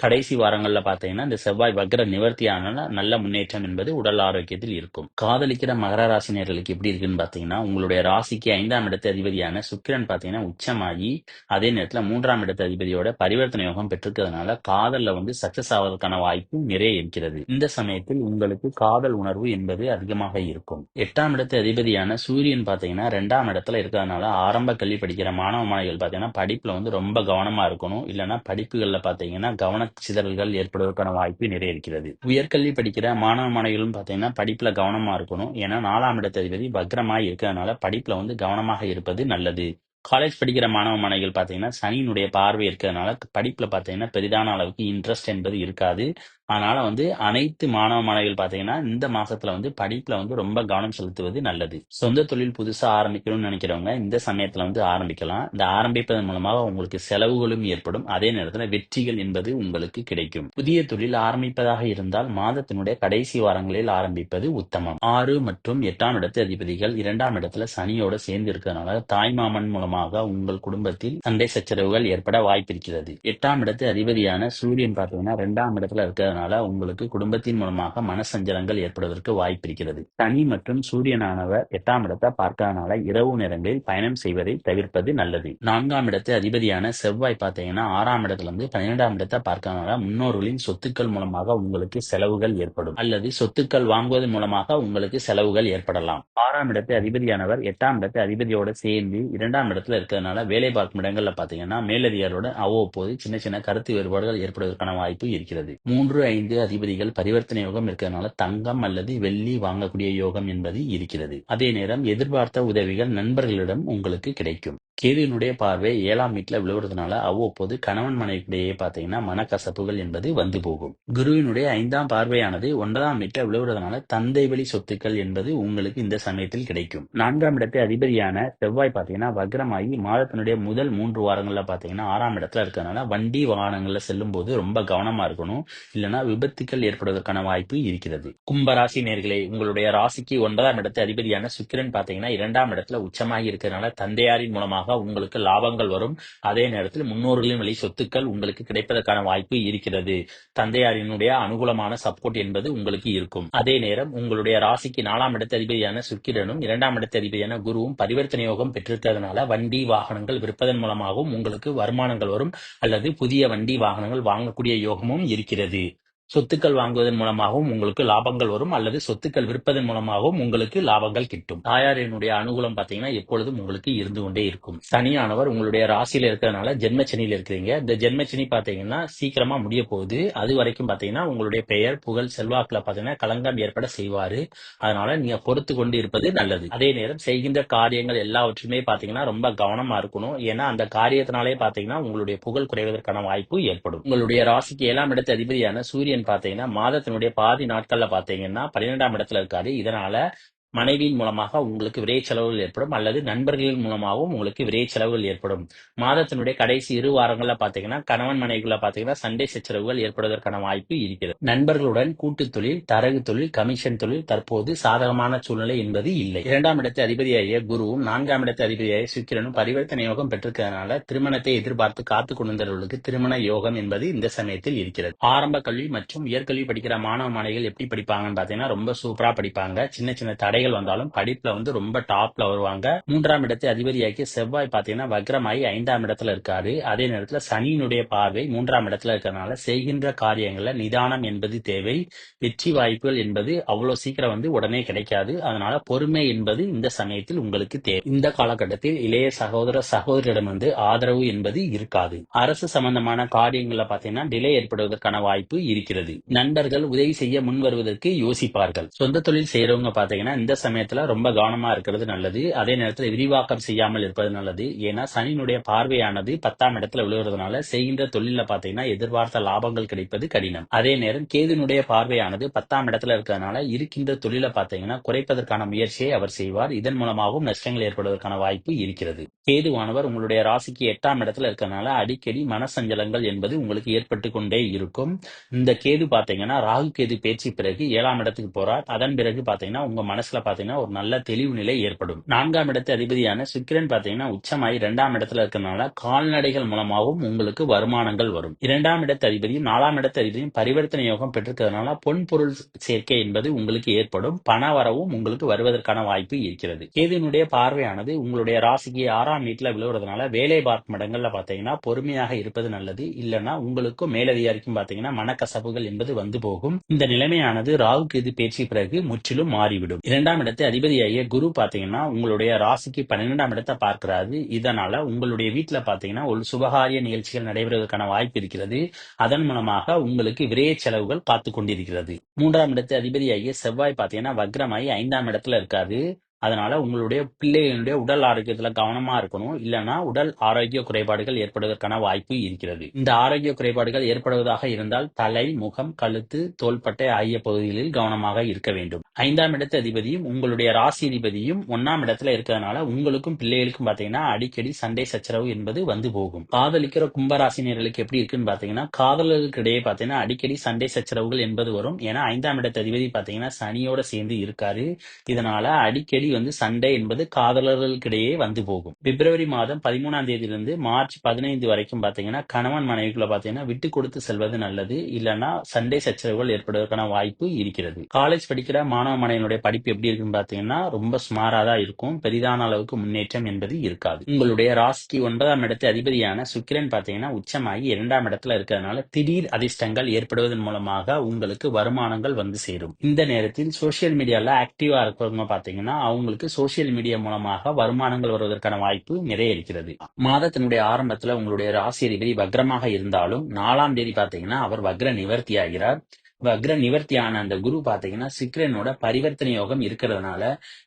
கடைசி வாரங்கள்ல பாத்தீங்கன்னா இந்த செவ்வாய் வக்ர நிவர்த்தியான நல்ல முன்னேற்றம் என்பது உடல் ஆரோக்கியத்தில் இருக்கும். காதலிக்கிற மகர ராசினியர்களுக்கு எப்படி இருக்குன்னு பாத்தீங்கன்னா உங்களுடைய ராசிக்கு 5ஆம் இடத்து அதிபதியான சுக்கிரன் பாத்தீங்கன்னா உச்சமாகி அதே நேரத்துல 3ஆம் இடத்து அதிபதியோட பரிவர்த்தனை யோகம் பெற்றிருக்கிறதுனால காதல்ல வந்து சக்சஸ் ஆவதற்கான வாய்ப்பு நிறைய இருக்கிறது. இந்த சமயத்தில் உங்களுக்கு காதல் உணர்வு என்பது அதிகமாக இருக்கும். 8ஆம் இடத்து அதிபதியான சூரியன் பாத்தீங்கன்னா 2ஆம் இடத்துல இருக்கிறதுனால ஆரம்ப கல்வி படிக்கிற மாணவ மாணவிகள் பாத்தீங்கன்னா படிப்புல வந்து ரொம்ப கவனமா இருக்கணும். இல்லைன்னா படிப்புகள்ல பாத்தீங்கன்னா கவன சிதறல்கள் ஏற்படுவதற்கான வாய்ப்பு நிறைய இருக்கிறது. உயர்கல்வி படிக்கிற மாணவ மாணவிகளும் பாத்தீங்கன்னா படிப்புல கவனமா இருக்கணும். ஏன்னா 4ஆம் இடத்து அதிபதி வக்ரமாய் இருக்கிறதுனால படிப்புல வந்து கவனமாக இருப்பது நல்லது. காலேஜ் படிக்கிற மாணவ மாணவிகள் பார்த்தீங்கன்னா, சனியினுடைய பார்வை இருக்கிறதுனால படிப்புல பார்த்தீங்கன்னா, பெரிதான அளவுக்கு இன்ட்ரெஸ்ட் என்பது இருக்காது. அதனால அனைத்து மாணவ மாணவிகள் பார்த்தீங்கன்னா, இந்த மாசத்துல படிப்புல ரொம்ப கவனம் செலுத்துவது நல்லது. சொந்த தொழில் புதுசா ஆரம்பிக்கணும்னு நினைக்கிறவங்க இந்த சமயத்துல ஆரம்பிக்கலாம். இந்த ஆரம்பிப்பதன் மூலமாக உங்களுக்கு செலவுகளும் ஏற்படும். அதே நேரத்துல வெற்றிகள் என்பது உங்களுக்கு கிடைக்கும். புதிய தொழில் ஆரம்பிப்பதாக இருந்தால் மாதத்தினுடைய கடைசி வாரங்களில் ஆரம்பிப்பது உத்தமம். 6 மற்றும் 8ஆம் இடத்து அதிபதிகள் 2ஆம் இடத்துல சனியோட சேர்ந்து இருக்கிறதுனால தாய்மாமன் மூலமாக உங்கள் குடும்பத்தில் சண்டை சச்சரவுகள் ஏற்பட வாய்ப்பிருக்கிறது. 8ஆம் இடத்து அதிபதியான சூரியன் பார்த்தீங்கன்னா 2ஆம் இடத்துல இருக்கிறதுனால உங்களுக்கு குடும்பத்தின் மூலமாக மனசஞ்சலங்கள் ஏற்படுவதற்கு வாய்ப்பிருக்கிறது. சனி மற்றும் சூரியனானவர் 8ஆம் இடத்தை பார்க்கறதுனால இரவு நேரங்களில் பயணம் செய்வதை தவிர்ப்பது நல்லது. 4ஆம் இடத்து அதிபதியான செவ்வாய் பார்த்தீங்கன்னா 6ஆம் இடத்துல இருந்து 12ஆம் இடத்தை பார்க்கறதுனால முன்னோர்களின் சொத்துக்கள் மூலமாக உங்களுக்கு செலவுகள் ஏற்படும் அல்லது சொத்துக்கள் வாங்குவதன் மூலமாக உங்களுக்கு செலவுகள் ஏற்படலாம். 6ஆம் இடத்து அதிபதியானவர் 8ஆம் இடத்து அதிபதியோட சேர்ந்து 2ஆம் இடத்துல இருக்கிறதுனால வேலை பார்க்கும் இடங்கள்ல பாத்தீங்கன்னா மேலதிகாரோட அவ்வப்போது சின்ன சின்ன கருத்து வேறுபாடுகள் ஏற்படுவதற்கான வாய்ப்பு இருக்கிறது. 3, 5 அதிபதிகள் பரிவர்த்தனை யோகம் இருக்கிறதுனால தங்கம் அல்லது வெள்ளி வாங்கக்கூடிய யோகம் என்பது இருக்கிறது. அதே நேரம் எதிர்பார்த்த உதவிகள் நண்பர்களிடம் உங்களுக்கு கிடைக்கும். கேதுவினுடைய பார்வை 7ஆம் வீட்டுல விழுவுறதுனால அவ்வப்போது கணவன் மனைவியிடையே பாத்தீங்கன்னா மனக்கசப்புகள் என்பது வந்து போகும். குருவினுடைய 5ஆம் பார்வையானது 9ஆம் வீட்டுல விழுவுறதுனால தந்தை வழி சொத்துக்கள் என்பது உங்களுக்கு இந்த சமயத்தில் கிடைக்கும். 4ஆம் இடத்தை அதிபதியான செவ்வாய் பாத்தீங்கன்னா வக்ரமாகி மாதத்தினுடைய முதல் 3 வாரங்கள்ல பாத்தீங்கன்னா 6ஆம் இடத்துல இருக்கிறதுனால வண்டி வாகனங்கள்ல செல்லும் போது ரொம்ப கவனமா இருக்கணும். இல்லைன்னா விபத்துக்கள் ஏற்படுவதற்கான வாய்ப்பு இருக்கிறது. கும்பராசி நேர்களே, உங்களுடைய ராசிக்கு 9ஆம் இடத்து அதிபதியான சுக்கிரன் பாத்தீங்கன்னா 2ஆம் இடத்துல உச்சமாகி இருக்கிறதுனால தந்தையாரின் மூலமாக உங்களுக்கு லாபங்கள் வரும். அதே நேரத்தில் முன்னோர்களின் வழி சொத்துக்கள் உங்களுக்கு கிடைப்பதற்கான வாய்ப்பு இருக்கிறது. தந்தையாரினுடைய அனுகூலமான சப்போர்ட் என்பது உங்களுக்கு இருக்கும். அதே நேரம் உங்களுடைய ராசிக்கு 4ஆம் இடத்து அதிபதியான சுக்கிரனும் 2ஆம் இடத்து அதிபதியான குருவும் பரிவர்த்தனை யோகம் பெற்றிருக்கிறதுனால வண்டி வாகனங்கள் விற்பதன் மூலமாகவும் உங்களுக்கு வருமானங்கள் வரும் அல்லது புதிய வண்டி வாகனங்கள் வாங்கக்கூடிய யோகமும் இருக்கிறது. சொத்துக்கள் வாங்குவதன் மூலமாகவும் உங்களுக்கு லாபங்கள் வரும் அல்லது சொத்துக்கள் விற்பதன் மூலமாகவும் உங்களுக்கு லாபங்கள் கிட்டும். தாயாரினுடைய அனுகூலம் பாத்தீங்கன்னா எப்பொழுதும் உங்களுக்கு இருந்து கொண்டே இருக்கும். சனியானவர் உங்களுடைய ராசியில இருக்கிறதுனால ஜென்மச்சனியில இருக்கிறீங்க. இந்த ஜென்மச்சனி பாத்தீங்கன்னா சீக்கிரமா முடிய போகுது. அது வரைக்கும் பாத்தீங்கன்னா உங்களுடைய பெயர் புகழ் செல்வாக்குல பாத்தீங்கன்னா களங்கம் ஏற்பட செய்வாரு. அதனால நீங்க பொறுத்து கொண்டு இருப்பது நல்லது. அதே நேரம் செய்கின்ற காரியங்கள் எல்லாவற்றுமே பாத்தீங்கன்னா ரொம்ப கவனமா இருக்கணும். ஏன்னா அந்த காரியத்தினாலே பாத்தீங்கன்னா உங்களுடைய புகழ் குறைவதற்கான வாய்ப்பு ஏற்படும். உங்களுடைய ராசிக்கு 7ஆம் இடத்து அதிபதியான சூரியன் பாத்தீங்கன்னா மாதத்தினுடைய பாதி நாட்கள்ல பாத்தீங்கன்னா 12ஆம் இடத்துல இருக்காரு. இதனால மனைவியின் மூலமாக உங்களுக்கு விரை செலவுகள் ஏற்படும் அல்லது நண்பர்களின் மூலமாகவும் உங்களுக்கு விரை செலவுகள் ஏற்படும். மாதத்தினுடைய கடைசி 2 வாரங்கள்ல பாத்தீங்கன்னா கணவன் மனைவிக்குள்ள பாத்தீங்கன்னா சண்டை சச்சரவுகள் ஏற்படுவதற்கான வாய்ப்பு இருக்கிறது. நண்பர்களுடன் கூட்டு தொழில், தரகு தொழில், கமிஷன் தொழில் தற்போது சாதகமான சூழ்நிலை என்பது இல்லை. 2ஆம் இடத்து அதிபதியாகிய குருவும் 4ஆம் இடத்து அதிபதியாகிய சுக்கிரனும் பரிவர்த்தனை யோகம் பெற்றிருக்கிறதுனால திருமணத்தை எதிர்பார்த்து காத்து கொண்டிருந்தவர்களுக்கு திருமண யோகம் என்பது இந்த சமயத்தில் இருக்கிறது. ஆரம்ப கல்வி மற்றும் உயர்கல்வி படிக்கிற மாணவ மாணவிகள் எப்படி படிப்பாங்கன்னு பாத்தீங்கன்னா ரொம்ப சூப்பரா படிப்பாங்க. சின்ன சின்ன தடைகள் வந்தாலும் படிப்புல ரொம்ப டாப்ல வருவாங்க. 3ஆம் இடத்தை அதிபதியாக்கி செவ்வாய் பாத்தீங்கன்னா வக்ரமாயி 5ஆம் இடத்துல இருக்காரு. அதே நேரத்துல சனியினுடைய பார்வை 3ஆம் இடத்துல இருக்கிறதுனால செய்கின்ற காரியங்கள்ல நிதானம் என்பது தேவை. வெற்றி வாய்ப்புகள் என்பது அவ்வளவு சீக்கிரம் உடனே கிடைக்காது. அதனால பொறுமை என்பது இந்த சமயத்தில் உங்களுக்கு தேவை. இந்த காலகட்டத்தில் இளைய சகோதர சகோதரிடம் ஆதரவு என்பது இருக்காது. அரசு சம்பந்தமான காரியங்கள்ல பாத்தீங்கன்னா டிலே ஏற்படுவதற்கான வாய்ப்பு இருக்கிறது. நண்பர்கள் உதவி செய்ய முன் வருவதற்கு யோசிப்பார்கள். சொந்த தொழில் செய்யறவங்க பாத்தீங்கன்னா இந்த சமயத்துல ரொம்ப கவனமா இருக்கிறது நல்லது. அதே நேரத்தில் விரிவாக்கம் செய்யாமல் இருப்பது நல்லது. ஏன்னா சனியினுடைய பார்வையானது 10ஆம் இடத்துல விழுவதனால செய்கின்ற தொழில பாத்தீங்கன்னா எதிர்பார்த்த லாபங்கள் கிடைப்பது கடினம். அதே நேரம் கேதுனுடைய பார்வையானது 10ஆம் இடத்துல இருக்கிறதுனால இருக்கின்ற தொழில பாத்தீங்கன்னா குறைப்பதற்கான முயற்சியை அவர் செய்வார். இதன் மூலமாகவும் நஷ்டங்கள் ஏற்படுவதற்கான வாய்ப்பு இருக்கிறது. கேதுவானவர் உங்களுடைய ராசிக்கு 8ஆம் இடத்துல இருக்கிறதுனால அடிக்கடி மனசஞ்சலங்கள் என்பது உங்களுக்கு ஏற்பட்டு கொண்டே இருக்கும். இந்த கேது பாத்தீங்கன்னா ராகு கேது பேச்சு பிறகு 7ஆம் இடத்துக்கு போறார். அதன் பிறகு பாத்தீங்கன்னா உங்க மனசுல பாத்தீங்கன்னா ஒரு நல்ல தெளிவு நிலை ஏற்படும். 4ஆம் இடத்து அதிபதியான சுக்கிரன் பாத்தீங்கன்னா உச்சமாய் 2ஆம் இடத்துல இருக்கிறதுனால கால்நடைகள் மூலமாகவும் உங்களுக்கு வருமானங்கள் வரும். 2ஆம் இடத்து அதிபதியும் 4ஆம் இடத்து அதிபதியும் பரிவர்த்தனை யோகம் பெற்றிருக்கிறதுனால பொன் பொருள் சேர்க்கை என்பது உங்களுக்கு ஏற்படும். பண வரவும் உங்களுக்கு வருவதற்கான வாய்ப்பு இருக்கிறது. கேதுனுடைய பார்வையானது உங்களுடைய ராசிக்கு 6ஆம் வீட்டுல விழுவுறதுனால வேலை பார்க்கும் இடங்கள்ல பாத்தீங்கன்னா பொறுமையாக இருப்பது நல்லது. இல்லைன்னா உங்களுக்கும் மேலதிகாரிக்கும் பாத்தீங்கன்னா மனக்கசப்புகள் என்பது வந்து போகும். இந்த நிலைமையானது ராகு கேது பேச்சு பிறகு முற்றிலும் மாறிவிடும். 2ஆம் இடத்து அதிபதியாகிய குரு பாத்தீங்கன்னா உங்களுடைய ராசிக்கு 12ஆம் இடத்தை பார்க்கிறாரு. இதனால உங்களுடைய வீட்டுல பாத்தீங்கன்னா ஒரு சுபகாரிய நிகழ்ச்சிகள் நடைபெறுவதற்கான வாய்ப்பு இருக்கிறது. அதன் மூலமாக உங்களுக்கு விரைய செலவுகள் காத்து கொண்டிருக்கிறது. 3ஆம் இடத்து அதிபதியாகிய செவ்வாய் பாத்தீங்கன்னா வக்ரமாயி 5ஆம் இடத்துல இருக்காரு. அதனால உங்களுடைய பிள்ளைகளுடைய உடல் ஆரோக்கியத்துல கவனமா இருக்கணும். இல்லைன்னா உடல் ஆரோக்கிய குறைபாடுகள் ஏற்படுவதற்கான வாய்ப்பு இருக்கிறது. இந்த ஆரோக்கிய குறைபாடுகள் ஏற்படுவதாக இருந்தால் தலை, முகம், கழுத்து, தோள்பட்டை ஆகிய பகுதிகளில் கவனமாக இருக்க வேண்டும். 5ஆம் இடத்து அதிபதியும் உங்களுடைய ராசி அதிபதியும் 1ஆம் இடத்துல இருக்கிறதுனால உங்களுக்கும் பிள்ளைகளுக்கும் பாத்தீங்கன்னா அடிக்கடி சண்டை சச்சரவு என்பது வந்து போகும். காதலிக்கிற கும்பராசினியர்களுக்கு எப்படி இருக்குன்னு பாத்தீங்கன்னா, காதலர்களுக்கு இடையே பாத்தீங்கன்னா அடிக்கடி சண்டை சச்சரவுகள் என்பது வரும். ஏன்னா 5ஆம் இடத்து அதிபதி பாத்தீங்கன்னா சனியோட சேர்ந்து இருக்காரு. இதனால அடிக்கடி வந்து சண்டை என்பது காதலர்களுக்கிடையே வந்து போகும். பிப்ரவரி மாதம் 13ஆம் தேதியிலிருந்து மார்ச் 15 வரைக்கும் பாத்தீங்கன்னா கணவன் மனைவிக்குள்ள பாத்தீங்கன்னா விட்டு கொடுத்து செல்வது நல்லது. இல்லைன்னா சண்டை சச்சரவுகள் ஏற்படுவதற்கான வாய்ப்பு இருக்கிறது. காலேஜ் படிக்கிற மாணவ மாணவிகளுடைய படிப்பு எப்படி இருக்குன்னு பாத்தீங்கன்னா ரொம்ப சுமாரா தான் இருக்கும். பெரிதான அளவுக்கு முன்னேற்றம் என்பது இருக்காது. உங்களுடைய ராசிக்கு 9ஆம் இடத்து அதிபதியான சுக்கிரன் பாத்தீங்கன்னா உச்சமாகி 2ஆம் இடத்துல இருக்கிறதுனால திடீர் அதிர்ஷ்டங்கள் ஏற்படுவதன் மூலமாக உங்களுக்கு வருமானங்கள் வந்து சேரும். இந்த நேரத்தில் சோசியல் மீடியால ஆக்டிவா இருக்கிறவங்க பாத்தீங்கன்னா அவங்களுக்கு சோசியல் மீடியா மூலமாக வருமானங்கள் வருவதற்கான வாய்ப்பு நிறைய இருக்கிறது. மாதத்தினுடைய ஆரம்பத்துல உங்களுடைய ராசி அதிபதி வக்ரமாக இருந்தாலும் 4ஆம் தேதி பாத்தீங்கன்னா அவர் வக்ர நிவர்த்தி ஆகிறார். வக்ர நிவர்த்தியான அந்த குரு பாத்தீங்கன்னா சுக்கிரனோட பரிவர்த்தனை யோகம் இருக்கிறதுனால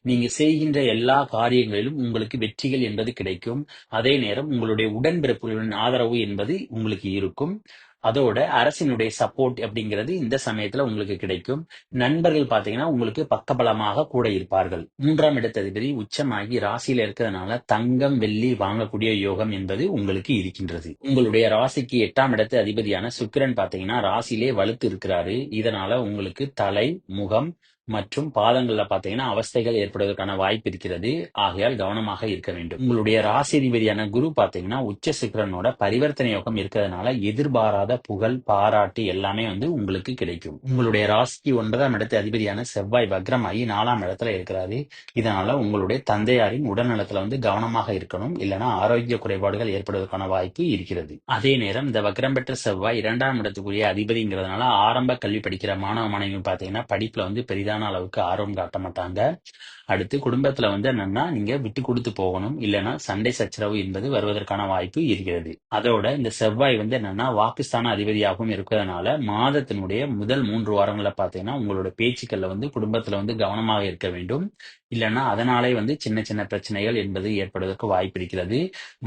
நீங்க செய்கின்ற எல்லா காரியங்களிலும் உங்களுக்கு வெற்றிகள் என்பது கிடைக்கும். அதே நேரம் உங்களுடைய உடன்பிறப்புகளின் ஆதரவு என்பது உங்களுக்கு இருக்கும். அதோட அரசினுடைய சப்போர்ட் அப்படிங்கிறது இந்த சமயத்துல உங்களுக்கு கிடைக்கும். நண்பர்கள் பாத்தீங்கன்னா உங்களுக்கு பக்கபலமாக கூட இருப்பார்கள். 3ஆம் இடத்து அதிபதி உச்சமாகி ராசியில இருக்கிறதுனால தங்கம், வெள்ளி வாங்கக்கூடிய யோகம் என்பது உங்களுக்கு இருக்கின்றது. உங்களுடைய ராசிக்கு 8ஆம் இடத்து அதிபதியான சுக்கிரன் பாத்தீங்கன்னா ராசியிலே வலுத்து இருக்கிறாரு. இதனால உங்களுக்கு தலை, முகம் மற்றும் பாதங்கள்ல பாத்தீங்கன்னா அவஸ்தைகள் ஏற்படுவதற்கான வாய்ப்பு இருக்கிறது. ஆகையால் கவனமாக இருக்க வேண்டும். உங்களுடைய ராசி அதிபதியான குரு பாத்தீங்கன்னா உச்ச சுக்கிரனோட பரிவர்த்தனை யோகம் இருக்கிறதுனால எதிர்பாராத புகழ், பாராட்டு எல்லாமே வந்து உங்களுக்கு கிடைக்கும். உங்களுடைய ராசிக்கு 9ஆம் இடத்து அதிபதியான செவ்வாய் வக்ரமாகி 4ஆம் இடத்துல இருக்கிறாரு. இதனால உங்களுடைய தந்தையாரின் உடல்நலத்துல வந்து கவனமாக இருக்கணும். இல்லைன்னா ஆரோக்கிய குறைபாடுகள் ஏற்படுவதற்கான வாய்ப்பு இருக்கிறது. அதே நேரம் இந்த வக்ரம் பெற்ற செவ்வாய் 2ஆம் இடத்துக்குரிய அதிபதிங்கிறதுனால ஆரம்ப கல்வி படிக்கிற மாணவ மாணவிகள் பாத்தீங்கன்னா படிப்புல வந்து பெரிதான அளவுக்கு ஆர்வம் காட்ட மாட்டாங்க. அடுத்து குடும்பத்துல வந்து என்னன்னா நீங்க விட்டு கொடுத்து போகணும். இல்லைன்னா சண்டை சச்சரவு என்பது வருவதற்கான வாய்ப்பு இருக்கிறது. அதோட இந்த செவ்வாய் வந்து என்னன்னா வாக்குஸ்தான அதிபதியாகவும் இருக்கிறதுனால மாதத்தினுடைய முதல் 3 வாரங்கள்ல பாத்தீங்கன்னா உங்களோட பேச்சுக்கள்ல வந்து குடும்பத்துல வந்து கவனமாக இருக்க வேண்டும். இல்லைன்னா அதனாலே வந்து சின்ன சின்ன பிரச்சனைகள் என்பது ஏற்படுவதற்கு வாய்ப்பு இருக்கிறது.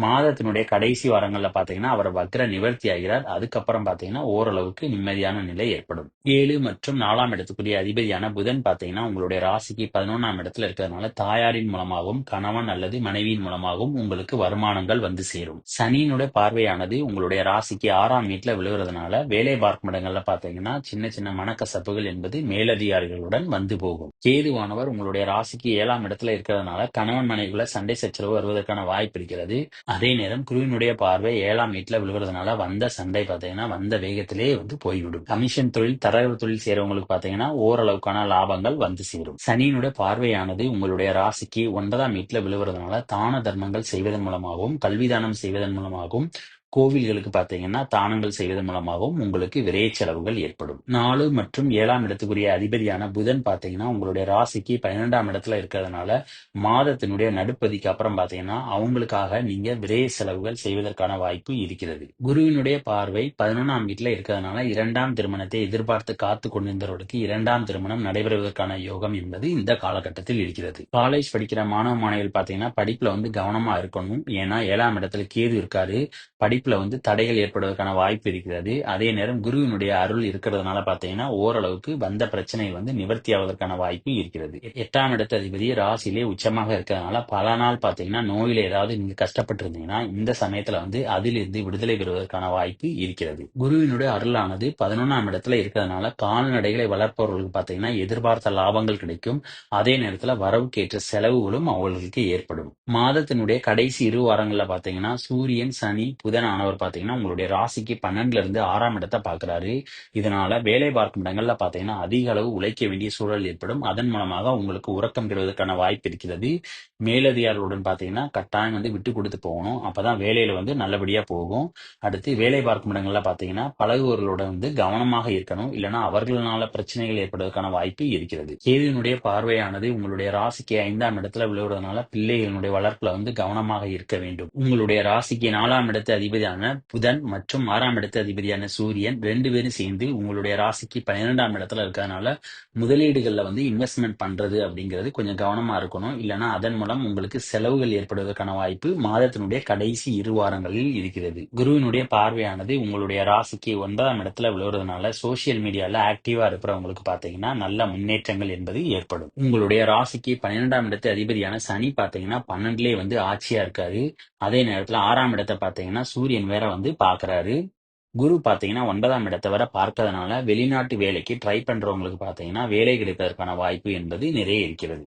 மாதத்தினுடைய கடைசி வாரங்கள்ல பாத்தீங்கன்னா அவர் வக்ர நிவர்த்தி ஆகிறார். அதுக்கப்புறம் பாத்தீங்கன்னா ஓரளவுக்கு நிம்மதியான நிலை ஏற்படும். 7 மற்றும் 4ஆம் இடத்துக்குரிய அதிபதியான புதன் பாத்தீங்கன்னா உங்களுடைய ராசிக்கு 11ஆம் இடத்துல இருக்கிறதுனால தாயாரின் மூலமாகவும் கணவன் அல்லது மனைவியின் மூலமாகவும் உங்களுக்கு வருமானங்கள் வந்து சேரும். சனியினுடைய பார்வையானது உங்களுடைய ராசிக்கு 6ஆம் வீட்டுல விழுகிறதுனால வேலை பார்க்கும் இடங்கள்ல பாத்தீங்கன்னா சின்ன சின்ன மனக்கசப்புகள் என்பது மேலதிகாரிகளுடன் வந்து போகும். கேதுவானவர் உங்களுடைய ராசிக்கு 7ஆம் இடத்துல இருக்கிறதுனால கணவன் மனைவிக்குள்ள சண்டை சச்சரவு வருவதற்கான வாய்ப்பு இருக்கிறது. அதே நேரம் குருவினுடைய பார்வை 7ஆம் வீட்டுல விழுகிறதுனால வந்த சண்டை பாத்தீங்கன்னா வந்த வேகத்திலே வந்து போய்விடும். கமிஷன் தொழில், தரகு தொழில் செய்யறவங்களுக்கு பாத்தீங்கன்னா ஓரளவுக்கான லாபங்கள் வந்து சேரும். சனியினுடைய பார்வையானது உங்களுடைய ராசிக்கு 9ஆம் வீட்டுல விழுகிறதுனால தான தர்மங்கள் செய்வதன் மூலமாகவும் கல்விதானம் செய்வதன் மூலமாகவும் கோவில்களுக்கு பாத்தீங்கன்னா தானங்கள் செய்வதன் மூலமாகவும் உங்களுக்கு விரைய செலவுகள் ஏற்படும். 4 மற்றும் 7ஆம் இடத்துக்குரிய அதிபதியான புதன் பாத்தீங்கன்னா உங்களுடைய ராசிக்கு 12ஆம் இடத்துல இருக்கிறதுனால மாதத்தினுடைய நடுப்பதிக்கு அப்புறம் பாத்தீங்கன்னா அவங்களுக்காக நீங்க விரைய செலவுகள் செய்வதற்கான வாய்ப்பு இருக்கிறது. குருவினுடைய பார்வை 11ஆம் வீட்டுல இருக்கிறதுனால 2ஆம் திருமணத்தை எதிர்பார்த்து காத்து கொண்டிருந்தவர்களுக்கு 2ஆம் திருமணம் நடைபெறுவதற்கான யோகம் என்பது இந்த காலகட்டத்தில் இருக்கிறது. காலேஜ் படிக்கிற மாணவ மாணவிகள் பாத்தீங்கன்னா படிப்புல வந்து கவனமா இருக்கணும். ஏன்னா 7ஆம் இடத்துல கேது இருக்காரு. படிப்புல வந்து தடைகள் ஏற்படுவதற்கான வாய்ப்பு இருக்கிறது. அதே நேரம் குருவினுடைய அருள் இருக்கிறதுனால பாத்தீங்கன்னா ஓரளவுக்கு வந்த பிரச்சனை வந்து நிவர்த்தி ஆவதற்கான வாய்ப்பு இருக்கிறது. 8ஆம் இடத்து அதிபதி ராசியிலே உச்சமாக இருக்கிறதுனால பல நாள் பாத்தீங்கன்னா நோயில ஏதாவது நீங்க கஷ்டப்பட்டு இருந்தீங்கன்னா இந்த சமயத்துல வந்து அதிலிருந்து விடுதலை பெறுவதற்கான வாய்ப்பு இருக்கிறது. குருவினுடைய அருளானது 11ஆம் இடத்துல இருக்கிறதுனால கால்நடைகளை வளர்ப்பவர்களுக்கு பாத்தீங்கன்னா எதிர்பார்த்த லாபங்கள் கிடைக்கும். அதே நேரத்துல வரவுக்கேற்ற செலவுகளும் அவர்களுக்கு ஏற்படும். மாதத்தினுடைய கடைசி 2 வாரங்கள்ல பாத்தீங்கன்னா சூரியன், சனி, புதன் ஆனவர் பாத்தீங்கன்னா உங்களுடைய ராசிக்கு 12ல இருந்து 6ஆம் இடத்தை பாக்குறாரு. இதனால வேலை பார்க்கும் இடங்கள்ல பாத்தீங்கன்னா அதிக அளவு உழைக்க வேண்டிய சூழல் ஏற்படும். அதன் மூலமாக உங்களுக்கு உறக்கம் பெறுவதற்கான வாய்ப்பு இருக்கிறது. மேலதிகாரிகளுடன் பாத்தீங்கன்னா கட்டாயம் வந்து விட்டு கொடுத்து போகணும். அப்பதான் வேலையில வந்து நல்லபடியா போகும். அடுத்து வேலை பார்க்கும் இடங்கள்ல பாத்தீங்கன்னா பழகுவர்களோட வந்து கவனமாக இருக்கணும். இல்லைன்னா அவர்களால பிரச்சனைகள் ஏற்படுவதற்கான வாய்ப்பு இருக்கிறது. கேதுவினுடைய பார்வையானது உங்களுடைய ராசிக்கு 5ஆம் இடத்துல விழுவதனால பிள்ளைகளுடைய வளர்ப்புல வந்து கவனமாக இருக்க வேண்டும். உங்களுடைய ராசிக்கு 4ஆம் இடத்து அதிபதி அதிபதியான புதன் மற்றும் 6ஆம் இடத்து அதிபதியான சூரியன் 2 பேரும் சேர்ந்து உங்களுடைய ராசிக்கு 12ஆம் இடத்துல இருக்கிறதுனால முதலீடுகள்ல இன்வெஸ்ட்மெண்ட் பண்றது அப்படிங்கிறது கொஞ்சம் கவனமா இருக்கணும். இல்லைன்னா அதன் மூலம் உங்களுக்கு செலவுகள் ஏற்படுவதற்கான வாய்ப்பு மாதத்தினுடைய கடைசி 2 வாரங்களில் இருக்கிறது. குருவினுடைய பார்வையானது உங்களுடைய ராசிக்கு 9ஆம் இடத்துல விழுறதுனால சோசியல் மீடியால ஆக்டிவா இருக்கிறவங்களுக்கு பாத்தீங்கன்னா நல்ல முன்னேற்றங்கள் என்பது ஏற்படும். உங்களுடைய ராசிக்கு 12ஆம் இடத்து அதிபதியான சனி பாத்தீங்கன்னா 12லயே ஆட்சியா இருக்காரு. அதே நேரத்துல 6ஆம் இடத்தை பாத்தீங்கன்னா சூரியன் வேற பாக்குறாரு. குரு பாத்தீங்கன்னா 9ஆம் இடத்தை வர பார்க்கறதுனால வெளிநாட்டு வேலைக்கு ட்ரை பண்றவங்களுக்கு பாத்தீங்கன்னா வேலை கிடைப்பதற்கான வாய்ப்பு என்பது நிறைய இருக்கிறது.